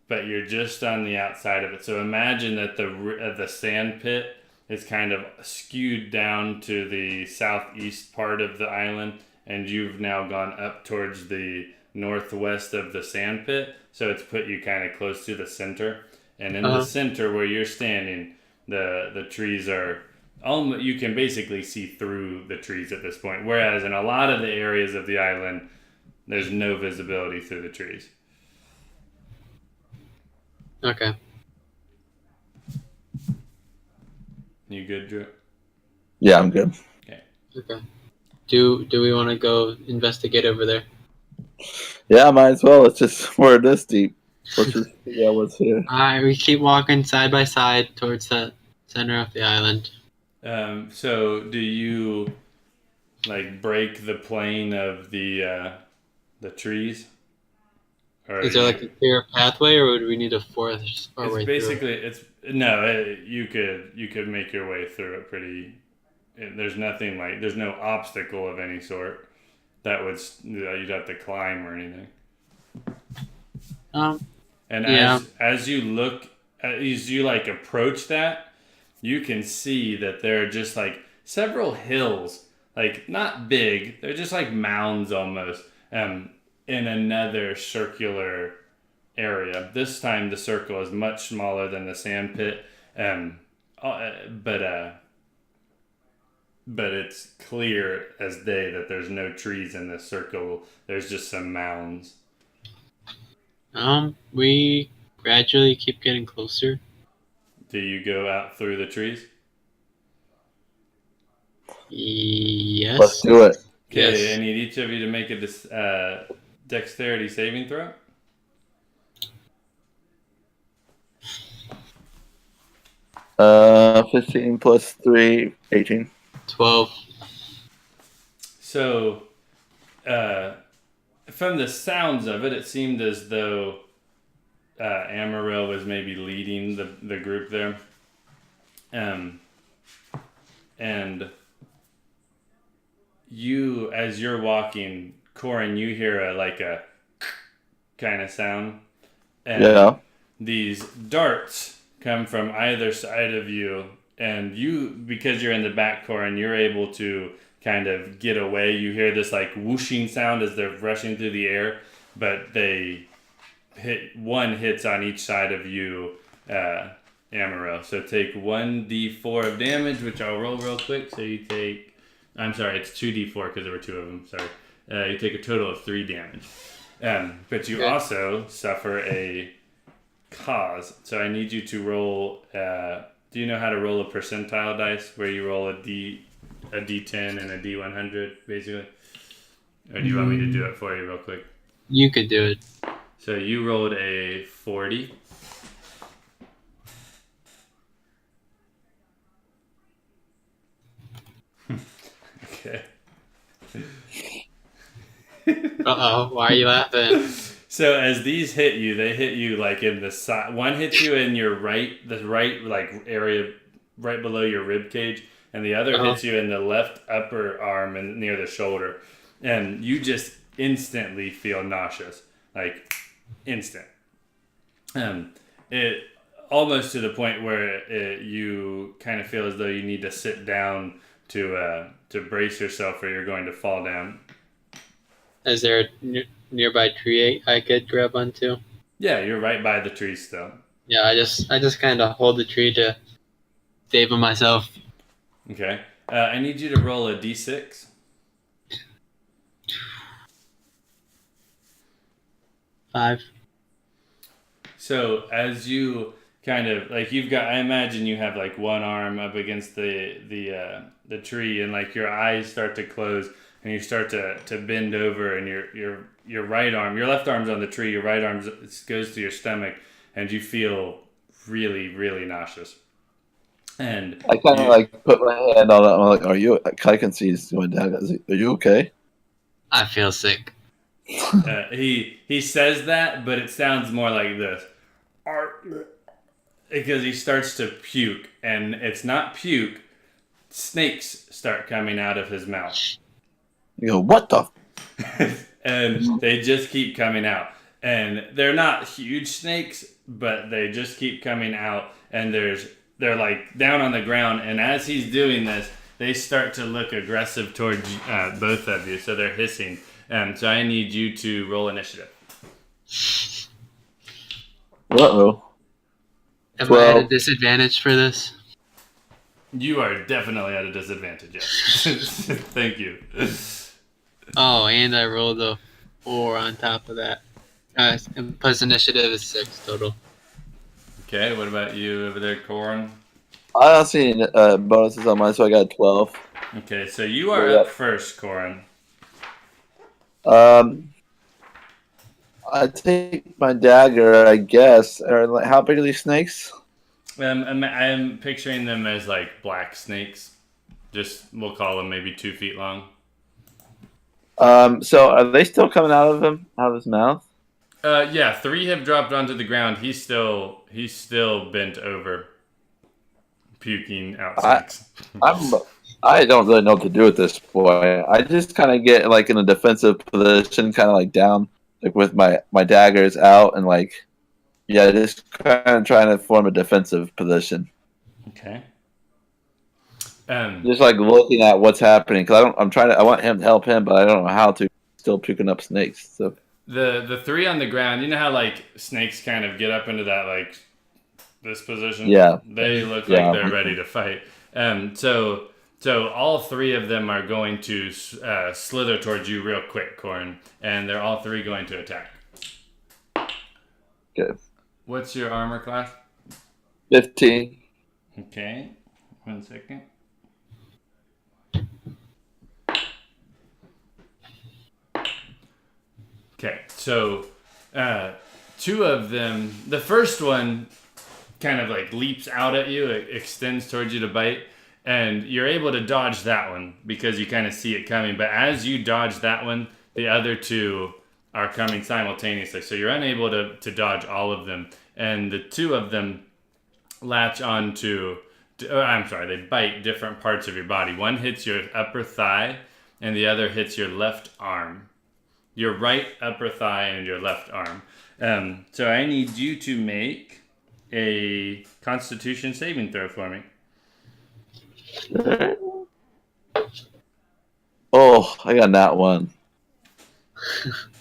but you're just on the outside of it. So imagine that the sand pit is kind of skewed down to the southeast part of the island, and you've now gone up towards the northwest of the sand pit. So it's put you kind of close to the center, and in the center where you're standing, the trees are. You can basically see through the trees at this point, whereas in a lot of the areas of the island, there's no visibility through the trees. Okay. You good, Drew? Yeah, I'm good. Okay. Do we want to go investigate over there? Yeah, might as well. We're this deep. Let's just figure out what's here. Alright, we keep walking side by side towards the center of the island. So do you like break the plane of the trees? Or Is there like a clear pathway, or would we need to force our way you could make your way through it pretty. There's no obstacle of any sort that you'd have to climb or anything. And yeah. as you like approach that, you can see that there are just like several hills, like not big, they're just like mounds almost, in another circular area. This time the circle is much smaller than the sand pit, but it's clear as day that there's no trees in this circle. There's just some mounds. We gradually keep getting closer. Do you go out through the trees? Yes. Let's do it. Okay, Yes. I need each of you to make a dexterity saving throw. Uh, 15 plus 3, 18. 12. So, from the sounds of it, it seemed as though Amaril was maybe leading the group there. And you, as you're walking, Corin, you hear a kind of sound. And Yeah. these darts come from either side of you, and you, because you're in the back, Corin, you're able to kind of get away. You hear this like whooshing sound as they're rushing through the air, but one hits on each side of you, Amaril. So take 1d4 of damage, which I'll roll real quick. So you take, I'm sorry, it's 2d4 because there were two of them. Sorry. You take a total of 3 damage. But you also suffer a cause. So I need you to roll. Do you know how to roll a percentile dice, where you roll a d10 and a d100, basically? Or do you want me to do it for you real quick? You could do it. So you rolled a 40. Okay. Uh-oh, why are you laughing? So as these hit you, they hit you like in the side. One hits you in your right like area, right below your rib cage, and the other hits you in the left upper arm and near the shoulder, and you just instantly feel nauseous, like instant. It almost to the point where you kind of feel as though you need to sit down to brace yourself, or you're going to fall down. Is there a nearby tree I could grab onto? Yeah, you're right by the tree still. Yeah, I just kind of hold the tree to save myself. Okay. I need you to roll a d6. 5. So as you kind of like, you've got, I imagine you have like one arm up against the tree, and like your eyes start to close, and you start to bend over, and your right arm, your left arm's on the tree, your right arm goes to your stomach, and you feel really, really nauseous. And I kind of like put my hand on it. I'm like, "Are you?" I can see he's going down. Are you okay? I feel sick. He says that, but it sounds more like this. Because he starts to puke, and it's not puke. Snakes start coming out of his mouth. You go, what the? And they just keep coming out. And they're not huge snakes, but they just keep coming out. And they're like down on the ground. And as he's doing this, they start to look aggressive towards both of you. So they're hissing. So I need you to roll initiative. Uh-oh. Am I at a 12. disadvantage for this? You are definitely at a disadvantage, yes. Thank you. Oh, and I rolled a 4 on top of that. And plus initiative is 6 total. Okay, what about you over there, Corin? I don't see any bonuses on mine, so I got 12. Okay, so you are Yeah. up first, Corin. I take my dagger, I guess. Or like, how big are these snakes? I'm picturing them as like black snakes. Just, we'll call them maybe 2 feet long. So are they still coming out of his mouth? Yeah, 3 have dropped onto the ground. He's still bent over, puking out snakes. I don't really know what to do with this boy. I just kind of get like in a defensive position, kind of like down, like with my daggers out, and like, yeah, just kind of trying to form a defensive position. Okay. Just like looking at what's happening, because I want him to help him, but I don't know how to. Still puking up snakes. So The 3 on the ground, you know how like snakes kind of get up into that like this position? Yeah. They look Yeah. like they're ready to fight. So all 3 of them are going to slither towards you real quick, Corin, and they're all 3 going to attack. Good. What's your armor class? 15. Okay, 1 second. Okay, so 2 of them, the first one kind of like leaps out at you, it extends towards you to bite, and you're able to dodge that one because you kind of see it coming. But as you dodge that one, the other 2 are coming simultaneously, so you're unable to dodge all of them. And the 2 of them latch onto, they bite different parts of your body. One hits your upper thigh, and the other hits your left arm. Your right upper thigh and your left arm. So I need you to make a Constitution saving throw for me. Oh, I got that one.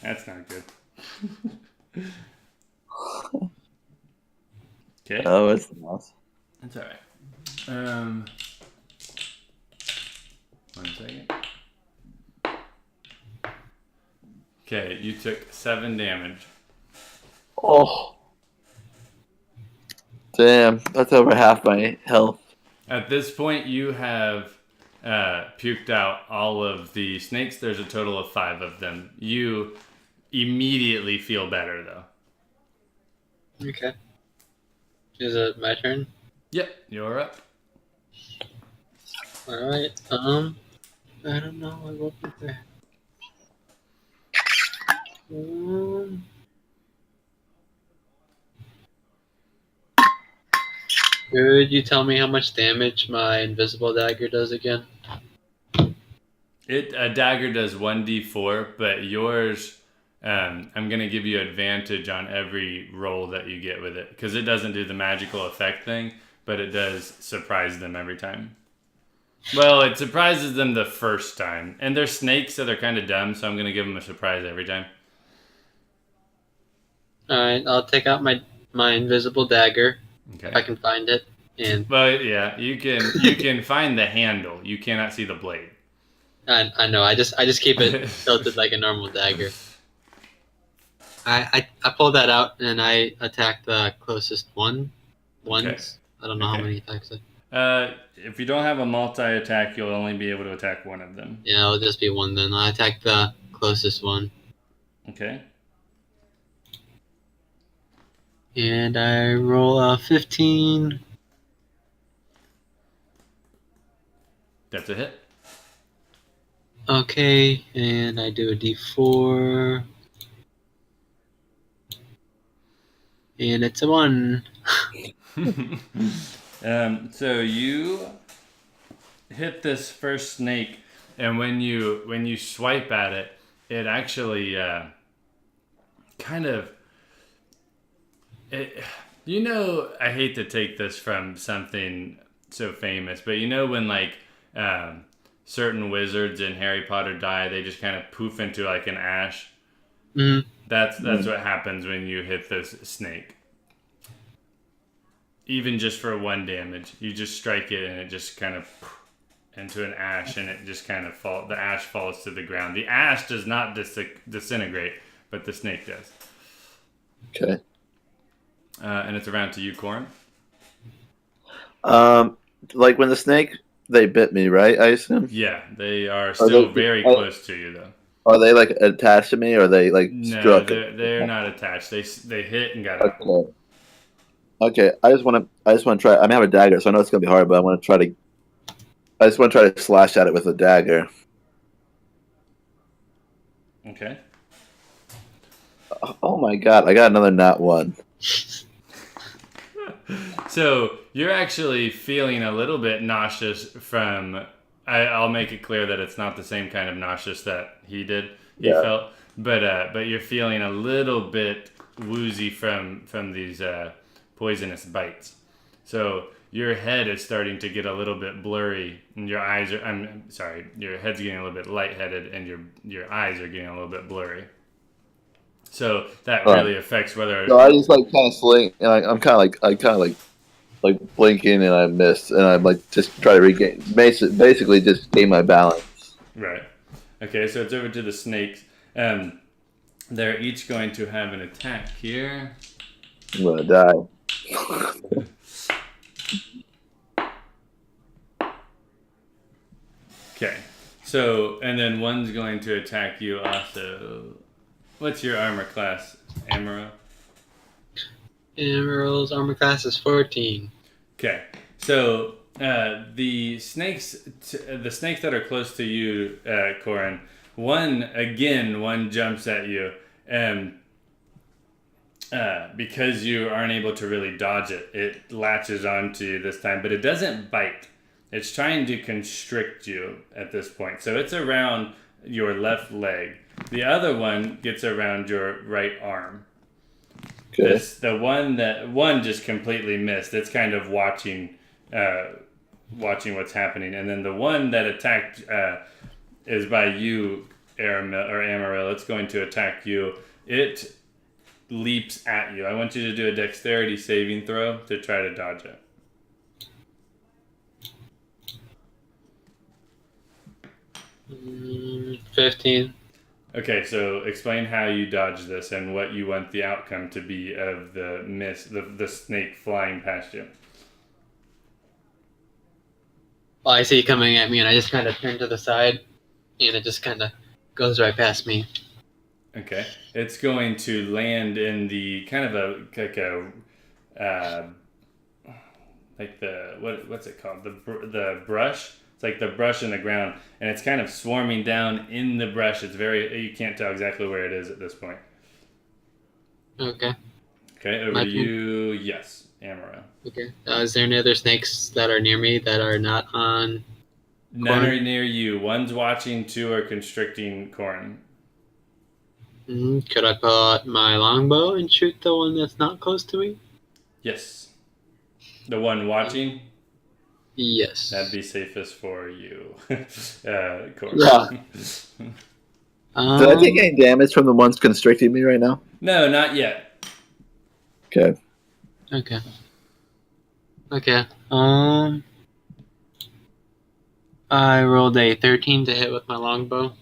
That's not good. Okay. Oh, it's nice. That's all right. 1 second. Okay, you took 7 damage. Oh, damn! That's over half my health. At this point, you have puked out all of the snakes. There's a total of 5 of them. You immediately feel better, though. Okay. Is it my turn? Yep, you're up. Alright, I don't know, I will prepare. Could you tell me how much damage my invisible dagger does again? A dagger does 1d4, but yours, I'm going to give you advantage on every roll that you get with it, because it doesn't do the magical effect thing, but it does surprise them every time. Well, it surprises them the first time, and they're snakes, so they're kind of dumb, so I'm going to give them a surprise every time. Alright, I'll take out my invisible dagger, Okay. if I can find it, and Well, yeah, you can find the handle. You cannot see the blade. I know, I just keep it tilted like a normal dagger. I pull that out and I attack the closest one. Once. Okay. I don't know how Okay. many attacks I... If you don't have a multi-attack, you'll only be able to attack one of them. Yeah, it'll just be one then. I attack the closest one. Okay. And I roll a 15. That's a hit. Okay, and I do a D4. And it's a 1. So you hit this first snake, and when you swipe at it, it actually kind of it. I hate to take this from something so famous, but when certain wizards in Harry Potter die, they just kind of poof into like an ash. Mm-hmm. That's what happens when you hit this snake. Even just for 1 damage, you just strike it and it just kind of into an ash, and it just kind of the ash falls to the ground. The ash does not disintegrate, but the snake does. Okay. And it's around to you, Corin. Like when the snake, they bit me, right? I assume. Yeah, they are still very close to you, though. Are they like attached to me, or are they like No, struck? they're not attached. They hit and got up. Okay. Okay. I just want to try. I mean, I have a dagger, so I know it's gonna be hard, but I just want to try to slash at it with a dagger. Okay. Oh my god! I got another nat 1. So you're actually feeling a little bit nauseous from. I'll make it clear that it's not the same kind of nauseous that he felt, but you're feeling a little bit woozy from these poisonous bites. So your head is starting to get a little bit blurry, and your eyes are. I'm sorry, your head's getting a little bit lightheaded, and your eyes are getting a little bit blurry. So that really affects whether. So I just like kind of slink, and I'm kind of like blinking, and I missed, and I'm like just try to regain, basically just gain my balance. Right. Okay, so it's over to the snakes. They're each going to have an attack here. I'm gonna die. Okay. So, and then one's going to attack you also. What's your armor class, Amaril? Amaril's armor class is 14. Okay. So, the snakes that are close to you, Corin, one jumps at you, and because you aren't able to really dodge it, it latches onto you this time, but it doesn't bite. It's trying to constrict you at this point. So it's around your left leg. The other one gets around your right arm. Okay. The one just completely missed. It's kind of watching what's happening, and then the one that attacked is by you, Amaril. It's going to attack you. It leaps at you. I want you to do a dexterity saving throw to try to dodge it. 15. Okay, so explain how you dodge this and what you want the outcome to be of the snake flying past you. Well, I see it coming at me, and I just kind of turn to the side, and it just kind of goes right past me. Okay, it's going to land in the kind of what's it called? The brush. It's like the brush in the ground, and it's kind of swarming down in the brush. You can't tell exactly where it is at this point. Okay. Okay, over to you. Yes, Amaril. Okay. Is there any other snakes that are near me that are not on? None Corin? are near you. One's watching, 2 are constricting Corin. Could I pull out my longbow and shoot the one that's not close to me? Yes. The one watching? Yes. That'd be safest for you. Corin. Yeah. Did I take any damage from the ones constricting me right now? No, not yet. Okay. Okay. I rolled a 13 to hit with my longbow.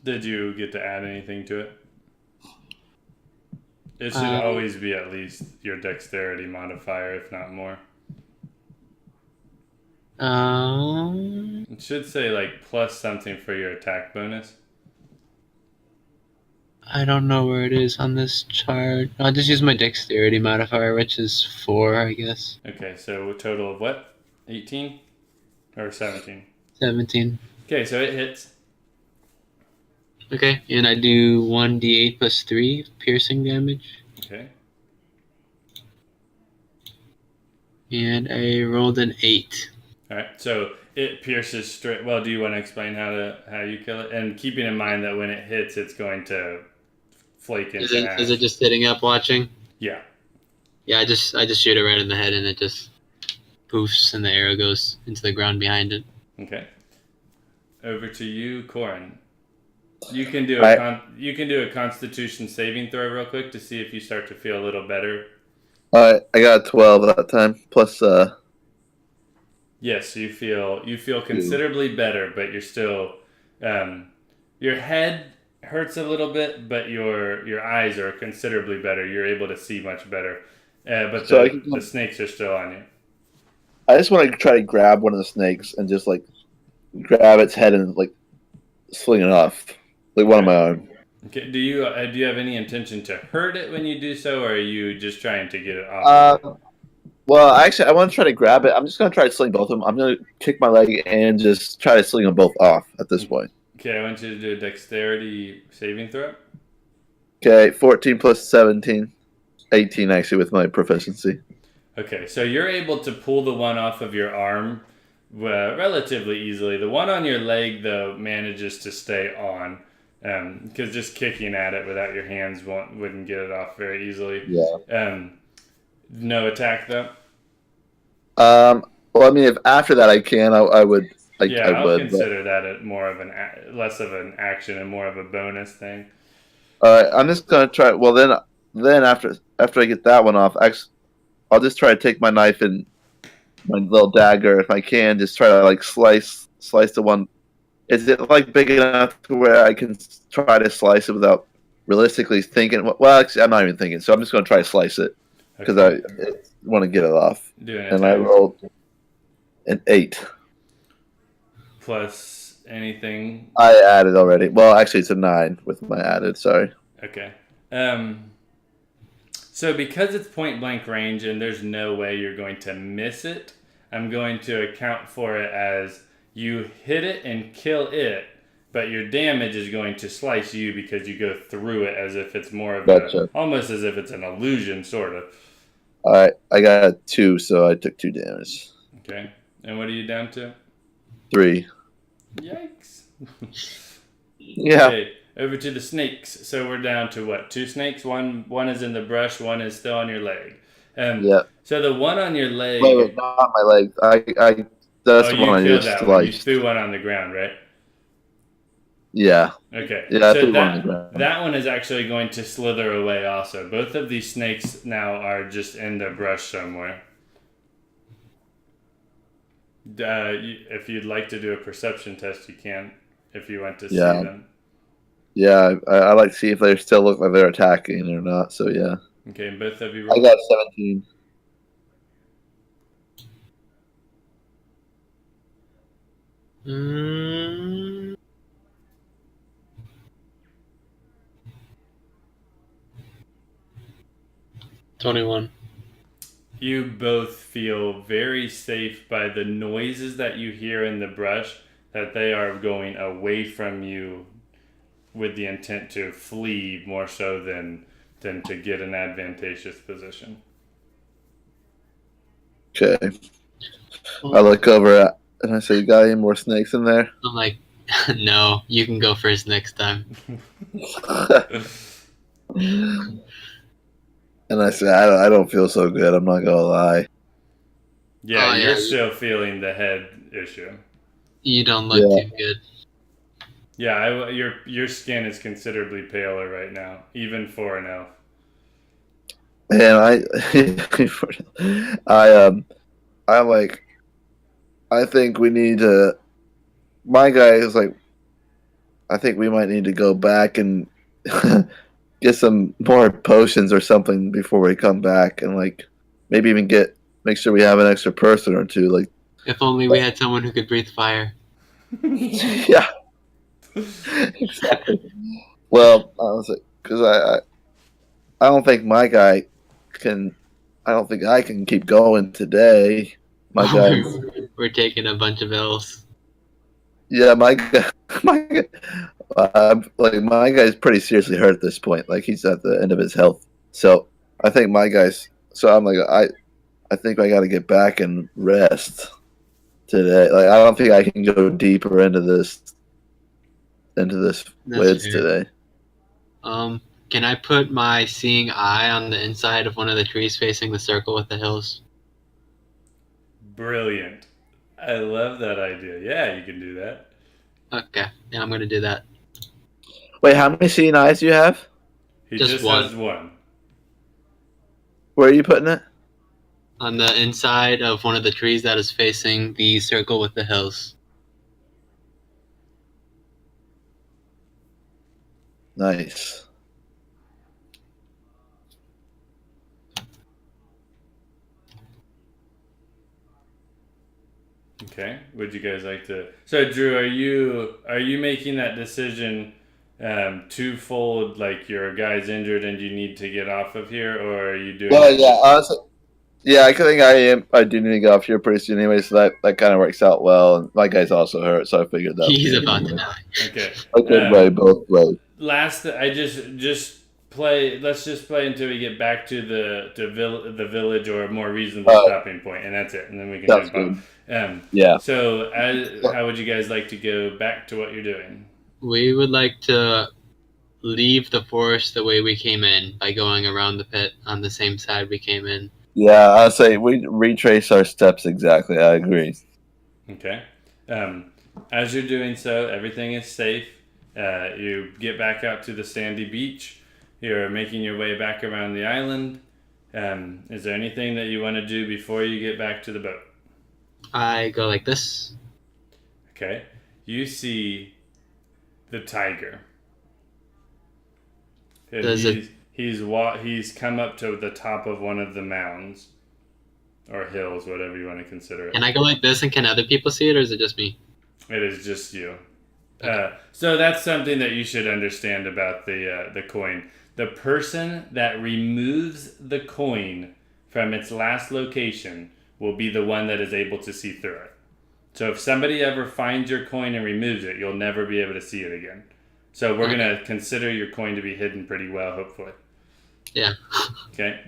Did you get to add anything to it? It should always be at least your dexterity modifier, if not more. It should say like plus something for your attack bonus. I don't know where it is on this chart. I'll just use my dexterity modifier, which is 4, I guess. Okay, so a total of what? 18? Or 17? 17. Okay, so it hits. Okay, and I do 1d8 plus 3 piercing damage. Okay. And I rolled an 8. All right. So it pierces straight. Well, do you want to explain how you kill it? And keeping in mind that when it hits, it's going to flake into Is it ash. just sitting up watching? Yeah. Yeah, I just shoot it right in the head and it just poofs and the arrow goes into the ground behind it. Okay. Over to you, Corin. You can do you can do a Constitution saving throw real quick to see if you start to feel a little better. All right, I got a 12 that time. Plus, Yes, you feel considerably better, but you're still your head hurts a little bit, but your eyes are considerably better. You're able to see much better, but So the snakes are still on you. I just want to try to grab one of the snakes and just like grab its head and like sling it off, like one of my arm. Okay. Do you have any intention to hurt it when you do so, or are you just trying to get it off? Well, actually, I want to try to grab it. I'm just going to try to sling both of them. I'm going to kick my leg and just try to sling them both off at this point. Okay, I want you to do a dexterity saving throw. Okay, 14 plus 17. 18, actually, with my proficiency. Okay, so you're able to pull the one off of your arm relatively easily. The one on your leg, though, manages to stay on. Because just kicking at it without your hands wouldn't get it off very easily. Yeah. No attack, though? Well, I mean, if after that I can, I would. I'll consider that more of less of an action and more of a bonus thing. All right, I'm just gonna try. Well, then after I get that one off, I'll just try to take my knife and my little dagger, if I can, just try to like slice the one. Is it like big enough to where I can try to slice it without realistically thinking? Well, actually, I'm not even thinking, so I'm just gonna try to slice it because I want to get it off. And I rolled an 8. Plus anything? I added already. Well, actually, it's a 9 with my added. Sorry. Okay. So because it's point blank range and there's no way you're going to miss it, I'm going to account for it as you hit it and kill it, but your damage is going to slice you because you go through it as if it's more of almost as if it's an illusion, sort of. All right, I got a 2, so I took 2 damage. Okay. And what are you down to? 3. Yikes. Yeah. Okay, over to the snakes. So we're down to what? 2 snakes? One is in the brush, one is still on your leg. Yeah. So the one on your leg. Wait, not my leg. That's the one I just sliced. You threw one on the ground, right? Yeah. Okay. Yeah, so that one is actually going to slither away also. Both of these snakes now are just in the brush somewhere. If you'd like to do a perception test, you can. If you want to see them. Yeah, I like to see if they still look like they're attacking or not. So yeah. Okay, both of you roll. I got 17. Mm. 21. You both feel very safe by the noises that you hear in the brush, that they are going away from you with the intent to flee more so than to get an advantageous position. Okay. I look over and I say, "You got any more snakes in there?" I'm like, no, you can go first next time. And I say, I don't feel so good. I'm not gonna lie. Yeah, you're still feeling the head issue. You don't look too good. Yeah, your skin is considerably paler right now, even for an elf. And I think we need to. My guy is like, I think we might need to go back and get some more potions or something before we come back, and like maybe even make sure we have an extra person or two. Like, if only we had someone who could breathe fire. Yeah, exactly. Well, honestly, because I don't think my guy can. I don't think I can keep going today. My guy. We're taking a bunch of L's. Yeah, my guy, my guy's pretty seriously hurt at this point. Like he's at the end of his health. So I think my guy's. So I'm like, I think I got to get back and rest today. Like I don't think I can go deeper into this That's woods fair. today. Can I put my seeing eye on the inside of one of the trees facing the circle with the hills? Brilliant. I love that idea. Yeah, you can do that. Okay, yeah, I'm gonna do that. Wait, how many seeing eyes do you have? He Just has one. Where are you putting it? On the inside of one of the trees that is facing the circle with the hills. Nice. Okay. Would you guys like to? So, Drew, are you making that decision twofold? Like your guy's injured and you need to get off of here, or are you doing? Well, yeah, honestly, yeah, I think I am. I do need to get off here pretty soon anyway, so that kind of works out well. And my guy's also hurt, so I figured that. He's about to die. Okay. A good way, both ways. Last, I just play. Let's just play until we get back to the village or a more reasonable stopping point, and that's it. And then we can That's jump on. Yeah. So, how would you guys like to go back to what you're doing? We would like to leave the forest the way we came in by going around the pit on the same side we came in. Yeah, I say we retrace our steps exactly. I agree. Okay. As you're doing so, everything is safe. You get back out to the sandy beach. You're making your way back around the island. Is there anything that you want to do before you get back to the boat? I go like this. Okay. You see the tiger. And he's come up to the top of one of the mounds or hills, whatever you want to consider it. Can I go like this and can other people see it, or is it just me? It is just you. So that's something that you should understand about the coin. The person that removes the coin from its last location will be the one that is able to see through it. So if somebody ever finds your coin and removes it, you'll never be able to see it again. So we're going to consider your coin to be hidden pretty well, hopefully. Yeah. Okay.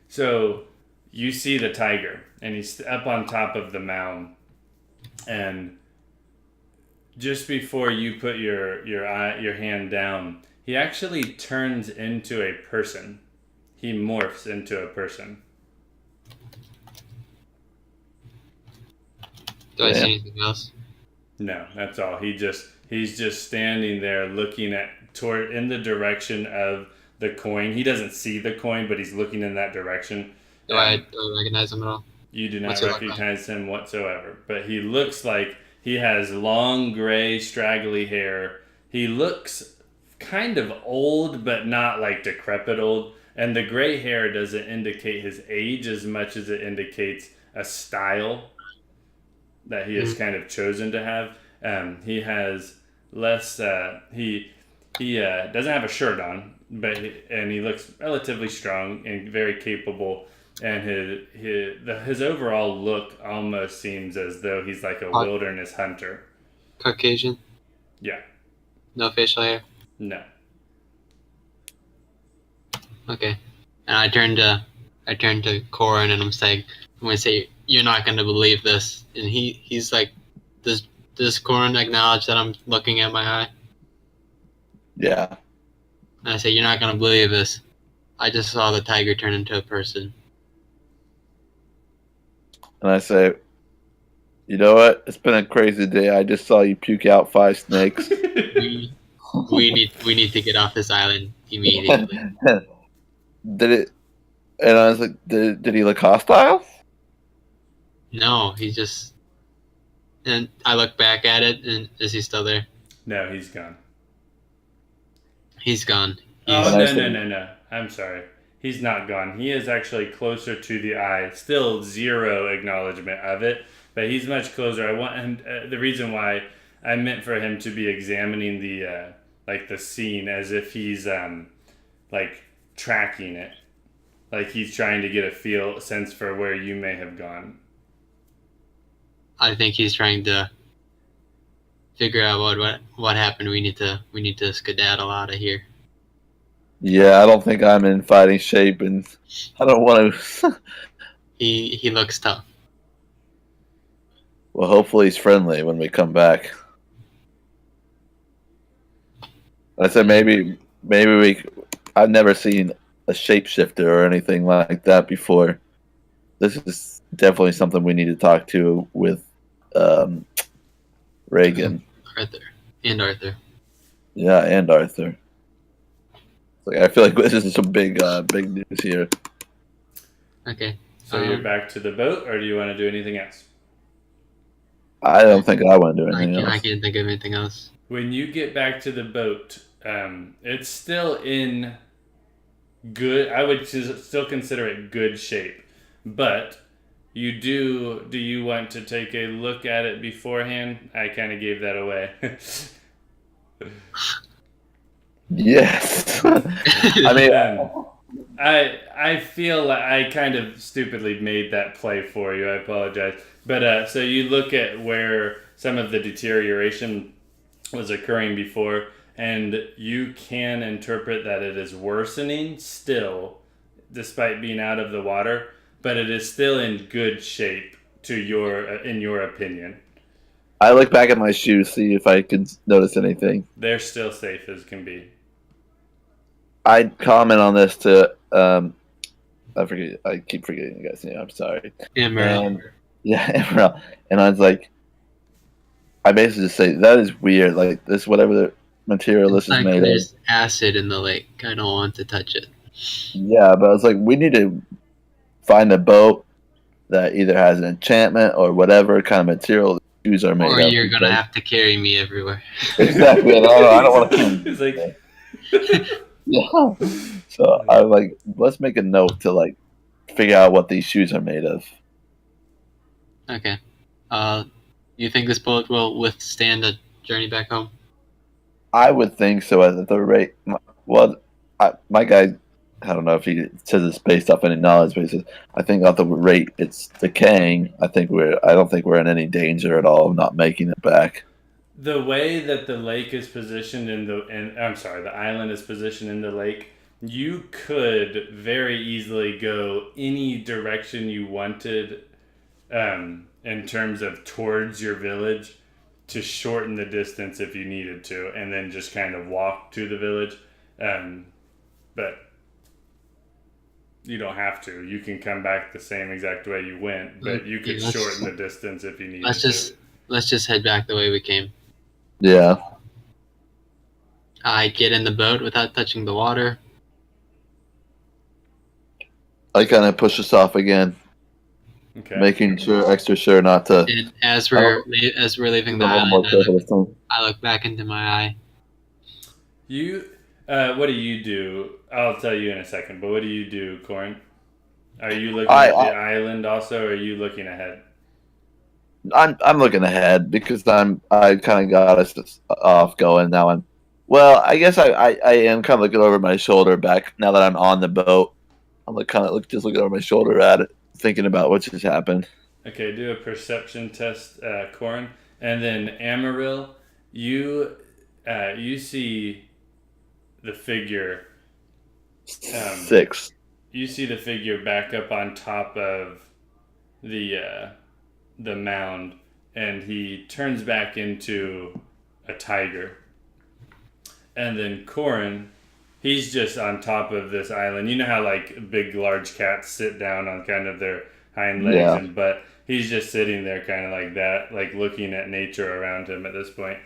So you see the tiger, and he's up on top of the mound, and just before you put your hand down, he actually turns into a person. He morphs into a person. Do I see anything else? No, that's all. He's just standing there looking in the direction of the coin. He doesn't see the coin, but he's looking in that direction. Do I recognize him at all? You do not What's he look recognize him whatsoever. But he looks like he has long, gray, straggly hair. He looks kind of old, but not like decrepit old. And the gray hair doesn't indicate his age as much as it indicates a style that he has kind of chosen to have. He has less. He doesn't have a shirt on, and he looks relatively strong and very capable. And his overall look almost seems as though he's like a wilderness hunter. Caucasian? Yeah. No facial hair? No. Okay. And I turn to Corin and I'm gonna say, you're not gonna believe this. And he's like, does Corin acknowledge that I'm looking at my eye? Yeah. And I say, you're not gonna believe this. I just saw the tiger turn into a person. And I say, you know what? It's been a crazy day. I just saw you puke out 5 snakes. we need to get off this island immediately. Did it? And I was like, did he look hostile? No, he just. And I look back at it, and is he still there? No, he's gone. He's gone. Oh, no. I'm sorry. He's not gone. He is actually closer to the eye. Still zero acknowledgement of it, but he's much closer. I want him. The reason why I meant for him to be examining the the scene as if he's like tracking it, like he's trying to get a sense for where you may have gone. I think he's trying to figure out what happened. We need to skedaddle out of here. Yeah, I don't think I'm in fighting shape, and I don't want to. He looks tough. Well, hopefully he's friendly when we come back. I said maybe we. I've never seen a shapeshifter or anything like that before. This is definitely something we need to talk to with Reagan. Arthur. Yeah, and Arthur. Like, I feel like this is some big news here. Okay. So you're back to the boat, or do you want to do anything else? I don't think I want to do anything I else. can't think of anything else. When you get back to the boat, it's still in good. I would still consider it good shape, but you do. Do you want to take a look at it beforehand? I kind of gave that away. Yes. I mean, I feel like I kind of stupidly made that play for you. I apologize. But so you look at where some of the deterioration was occurring before, and you can interpret that it is worsening still, despite being out of the water, but it is still in good shape in your opinion. I look back at my shoes, see if I can notice anything. They're still safe as can be. I'd comment on this to I keep forgetting the guy's name. I'm sorry. Amaril. Emerald. And I was like, I basically just say that is weird. Like this, whatever the material this is made of. There's acid in the lake. I don't want to touch it. Yeah, but I was like, we need to find a boat that either has an enchantment or whatever kind of material the shoes are made Or of. you're gonna have to carry me everywhere. Exactly. And I don't want to. It's like. Yeah. So I'm like, let's make a note to like figure out what these shoes are made of. Okay. You think this boat will withstand a journey back home? I would think so. At the rate, my guy, I don't know if he says it's based off any knowledge, but he says I think at the rate it's decaying. I don't think we're in any danger at all of not making it back. The way that the lake is positioned the island is positioned in the lake, you could very easily go any direction you wanted, in terms of towards your village, to shorten the distance if you needed to, and then just kind of walk to the village. But you don't have to. You can come back the same exact way you went, but you could shorten the distance if you needed to. Let's just head back the way we came. Yeah. I get in the boat without touching the water. I kind of push us off again, making extra sure not to. And as we're leaving the island, I look back into my eye. What do you do? I'll tell you in a second. But what do you do, Corin? Are you looking at the island also, or are you looking ahead? I'm looking ahead because I kind of got us off going now. I guess I am kind of looking over my shoulder back now that I'm on the boat. I'm just looking over my shoulder at it, thinking about what just happened. Okay, do a perception test, Corin, and then Amaril, you see the figure. 6. You see the figure back up on top of the mound, and he turns back into a tiger. And then Corin, he's just on top of this island. You know how like big large cats sit down on kind of their hind legs but he's just sitting there kind of like that, like looking at nature around him at this point.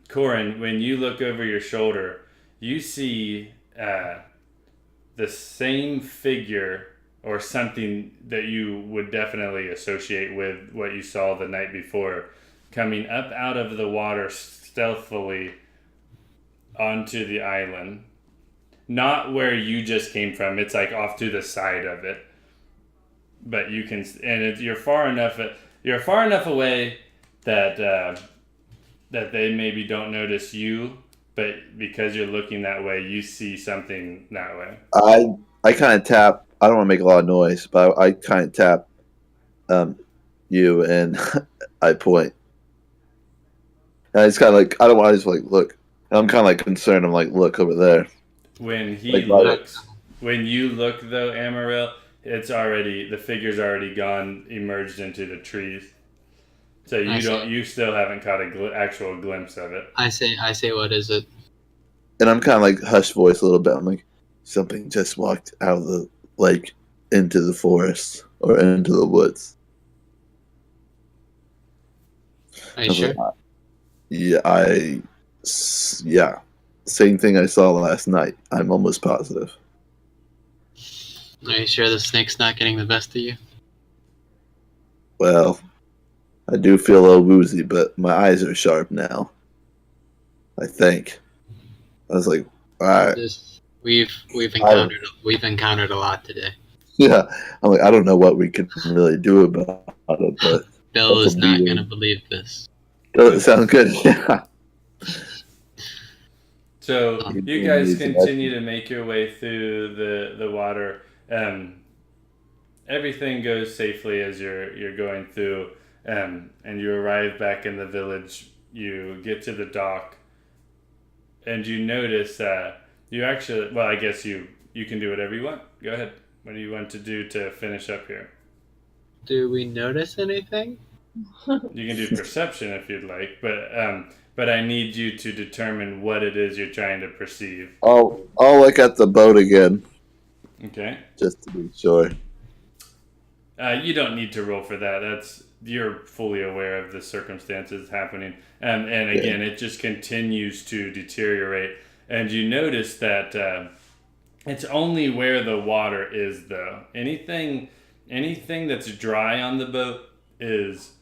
Corin, when you look over your shoulder, you see the same figure or something that you would definitely associate with what you saw the night before, coming up out of the water stealthily onto the island. Not where you just came from. It's like off to the side of it. But you can, and you're far enough away that they maybe don't notice you, but because you're looking that way, you see something that way. I kind of tap. I don't want to make a lot of noise, but I kind of tap you and I point. And it's kind of like I don't want to just like look. And I'm kind of like concerned. I'm like, look over there. When he Like, looks, when you look though, Amaril, the figure's already gone, emerged into the trees. So you still haven't caught a actual glimpse of it. I say, what is it? And I'm kind of like hush voice a little bit. I'm like, something just walked out of the lake into the forest or into the woods. Are you sure? Like, yeah. Same thing I saw last night. I'm almost positive. Are you sure the snake's not getting the best of you? Well, I do feel a little woozy, but my eyes are sharp now. I think. I was like, all right. We've encountered a lot today. Yeah. I'm like, I don't know what we can really do about it, but Bill is not going to believe this. doesn't sound good. Yeah. So you guys continue to make your way through the water. Everything goes safely as you're going through, and you arrive back in the village. You get to the dock, and you notice you actually. Well, I guess you can do whatever you want. Go ahead. What do you want to do to finish up here? Do we notice anything? You can do perception if you'd like, but I need you to determine what it is you're trying to perceive. I'll look at the boat again. Okay. Just to be sure. You don't need to roll for that. You're fully aware of the circumstances happening, and again, it just continues to deteriorate. And you notice that it's only where the water is, though. Anything that's dry on the boat is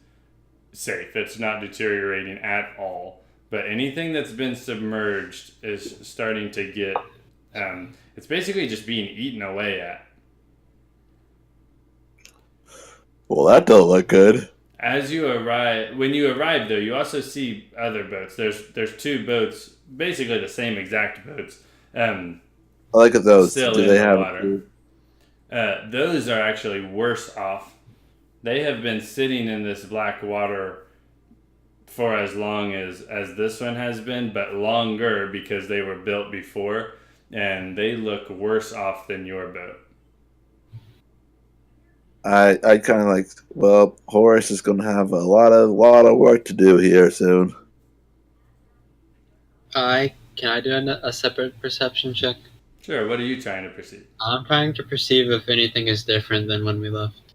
safe. It's not deteriorating at all. But anything that's been submerged is starting to get. It's basically just being eaten away at. Well, that don't look good. When you arrive though, you also see other boats. There's two boats, basically the same exact boats. I like those. Still Do in they the have water. Those are actually worse off. They have been sitting in this black water for as long as this one has been, but longer because they were built before, and they look worse off than your boat. I kind of like, well, Horace is going to have a lot of work to do here soon. Can I do a separate perception check? Sure. What are you trying to perceive? I'm trying to perceive if anything is different than when we left.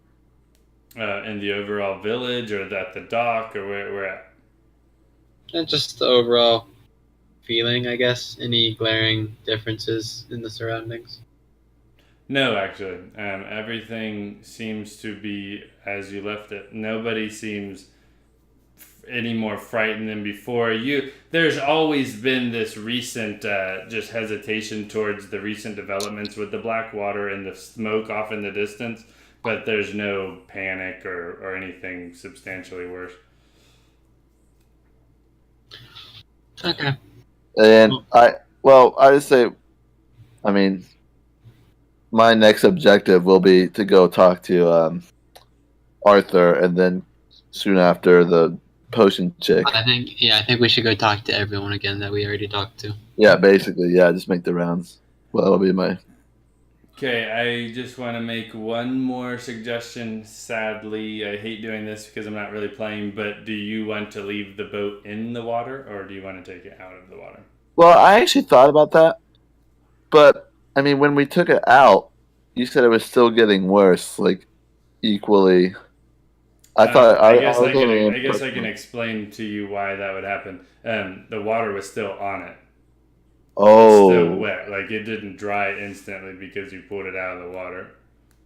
In the overall village, or at the dock, or where we're at? And just the overall feeling, I guess. Any glaring differences in the surroundings? No, actually. Everything seems to be as you left it. Nobody seems any more frightened than before. There's always been this recent just hesitation towards the recent developments with the black water and the smoke off in the distance, but there's no panic or anything substantially worse. Okay. And I just say, I mean, my next objective will be to go talk to Arthur, and then soon after the potion chick. I think we should go talk to everyone again that we already talked to. Yeah, basically, yeah, just make the rounds. Well, that'll be my... Okay, I just want to make one more suggestion. Sadly, I hate doing this because I'm not really playing, but do you want to leave the boat in the water, or do you want to take it out of the water? Well, I actually thought about that, but, I mean, when we took it out, you said it was still getting worse, like, equally. I guess I can explain to you why that would happen. The water was still on it. Oh. It's still wet. Like, it didn't dry instantly because you pulled it out of the water.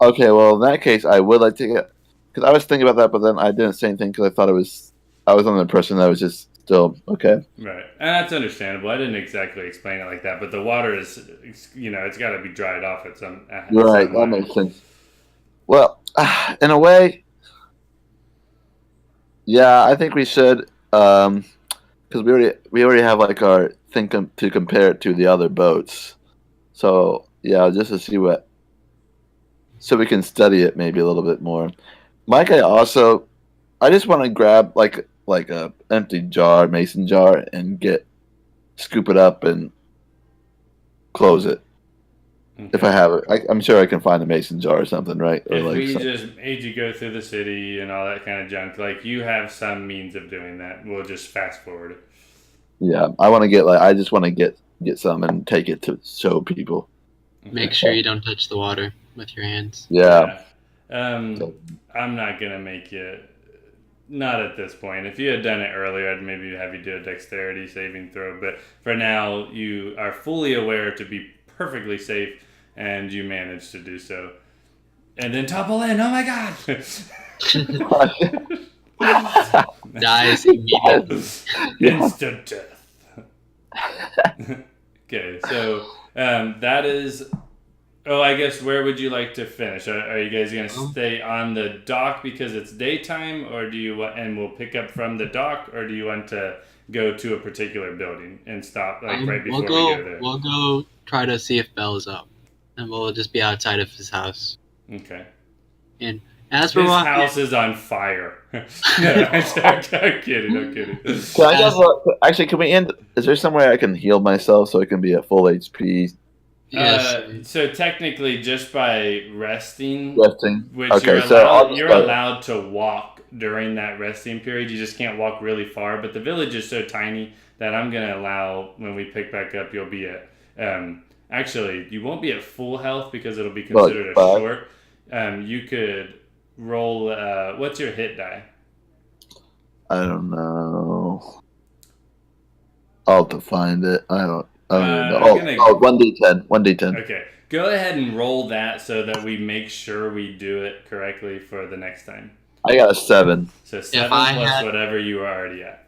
Okay, well, in that case, I would like to get... Because I was thinking about that, but then I didn't say anything because I thought I was on the impression that it was just still okay. Right. And that's understandable. I didn't exactly explain it like that, but the water is, it's got to be dried off at some... Right, that makes sense. Well, in a way, yeah, I think we should, because we already have, like, our thing to compare it to the other boats. So, yeah, just to see so we can study it maybe a little bit more. Mike, I just want to grab, like, like a empty jar, mason jar, and scoop it up and close it. Okay. If I have it, I'm sure I can find a mason jar or something, right? Or If like we something. just made you go through the city and all that kind of junk, like you have some means of doing that. We'll just fast forward it. Yeah, I want to get I just want to get some and take it to show people. Make sure you don't touch the water with your hands. Yeah. I'm not gonna make you. Not at this point. If you had done it earlier, I'd maybe have you do a dexterity saving throw. But for now, you are fully aware to be perfectly safe, and you managed to do so. And then topple in. Oh my god! Dies immediately. Instant death. Okay, so that is. Oh, I guess where would you like to finish? Are you guys gonna stay on the dock because it's daytime, or do you and we'll pick up from the dock, or do you want to go to a particular building and stop right before we go there? We'll go try to see if Bell's up, and we'll just be outside of his house. Okay. And as His we're walking, house is on fire. No, I'm kidding. Can I actually, can we end? Is there somewhere I can heal myself so I can be at full HP? yes, So technically, just by resting, which Okay, you're allowed to walk during that resting period. You just can't walk really far. But the village is so tiny that I'm gonna allow when we pick back up, you'll be at. Actually, you won't be at full health because it'll be considered a short. You could roll. What's your hit die? I don't know. I'll have to find it. I don't know. 1d10. 1d10. Okay. Go ahead and roll that so that we make sure we do it correctly for the next time. I got a 7. So 7 plus whatever you are already at.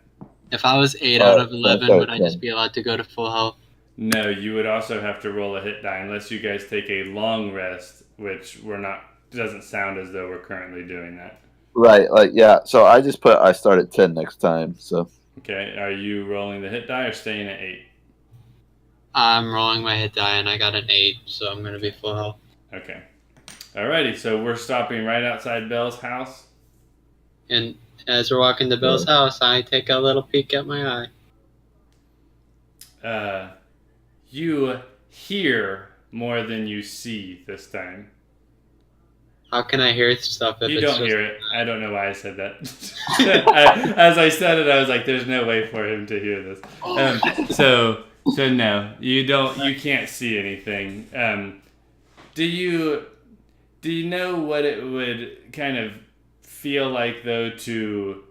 If I was 8 out of 11, would I just be allowed to go to full health? No, you would also have to roll a hit die unless you guys take a long rest, which we're not. Doesn't sound as though we're currently doing that. Right. Yeah. So I start at 10 next time. So. Okay. Are you rolling the hit die or staying at 8? I'm rolling my hit die, and I got an 8, so I'm going to be full health. Okay. Alrighty, so we're stopping right outside Belle's house. And as we're walking to Bell's house, I take a little peek at my eye. You hear more than you see this time. How can I hear stuff if you don't hear it? I don't know why I said that. As I said it, I was like, "There's no way for him to hear this." So no, you don't. You can't see anything. Do you know what it would kind of feel like though to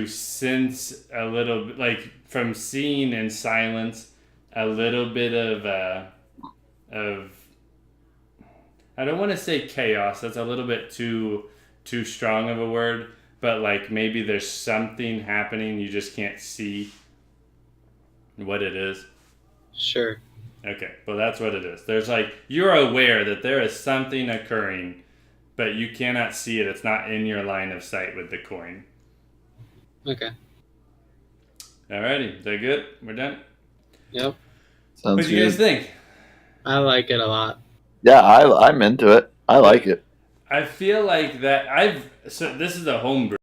sense a little bit, like from seeing in silence, a little bit of I don't want to say chaos. That's a little bit too strong of a word, but like maybe there's something happening you just can't see what it is. Sure. Okay, well that's what it is. There's like you're aware that there is something occurring, but you cannot see it. It's not in your line of sight with the coin. Okay. Alrighty, is that good? We're done? Yep. What do you guys think? I like it a lot. Yeah, I'm into it. I like it. I feel like that so this is a homebrew.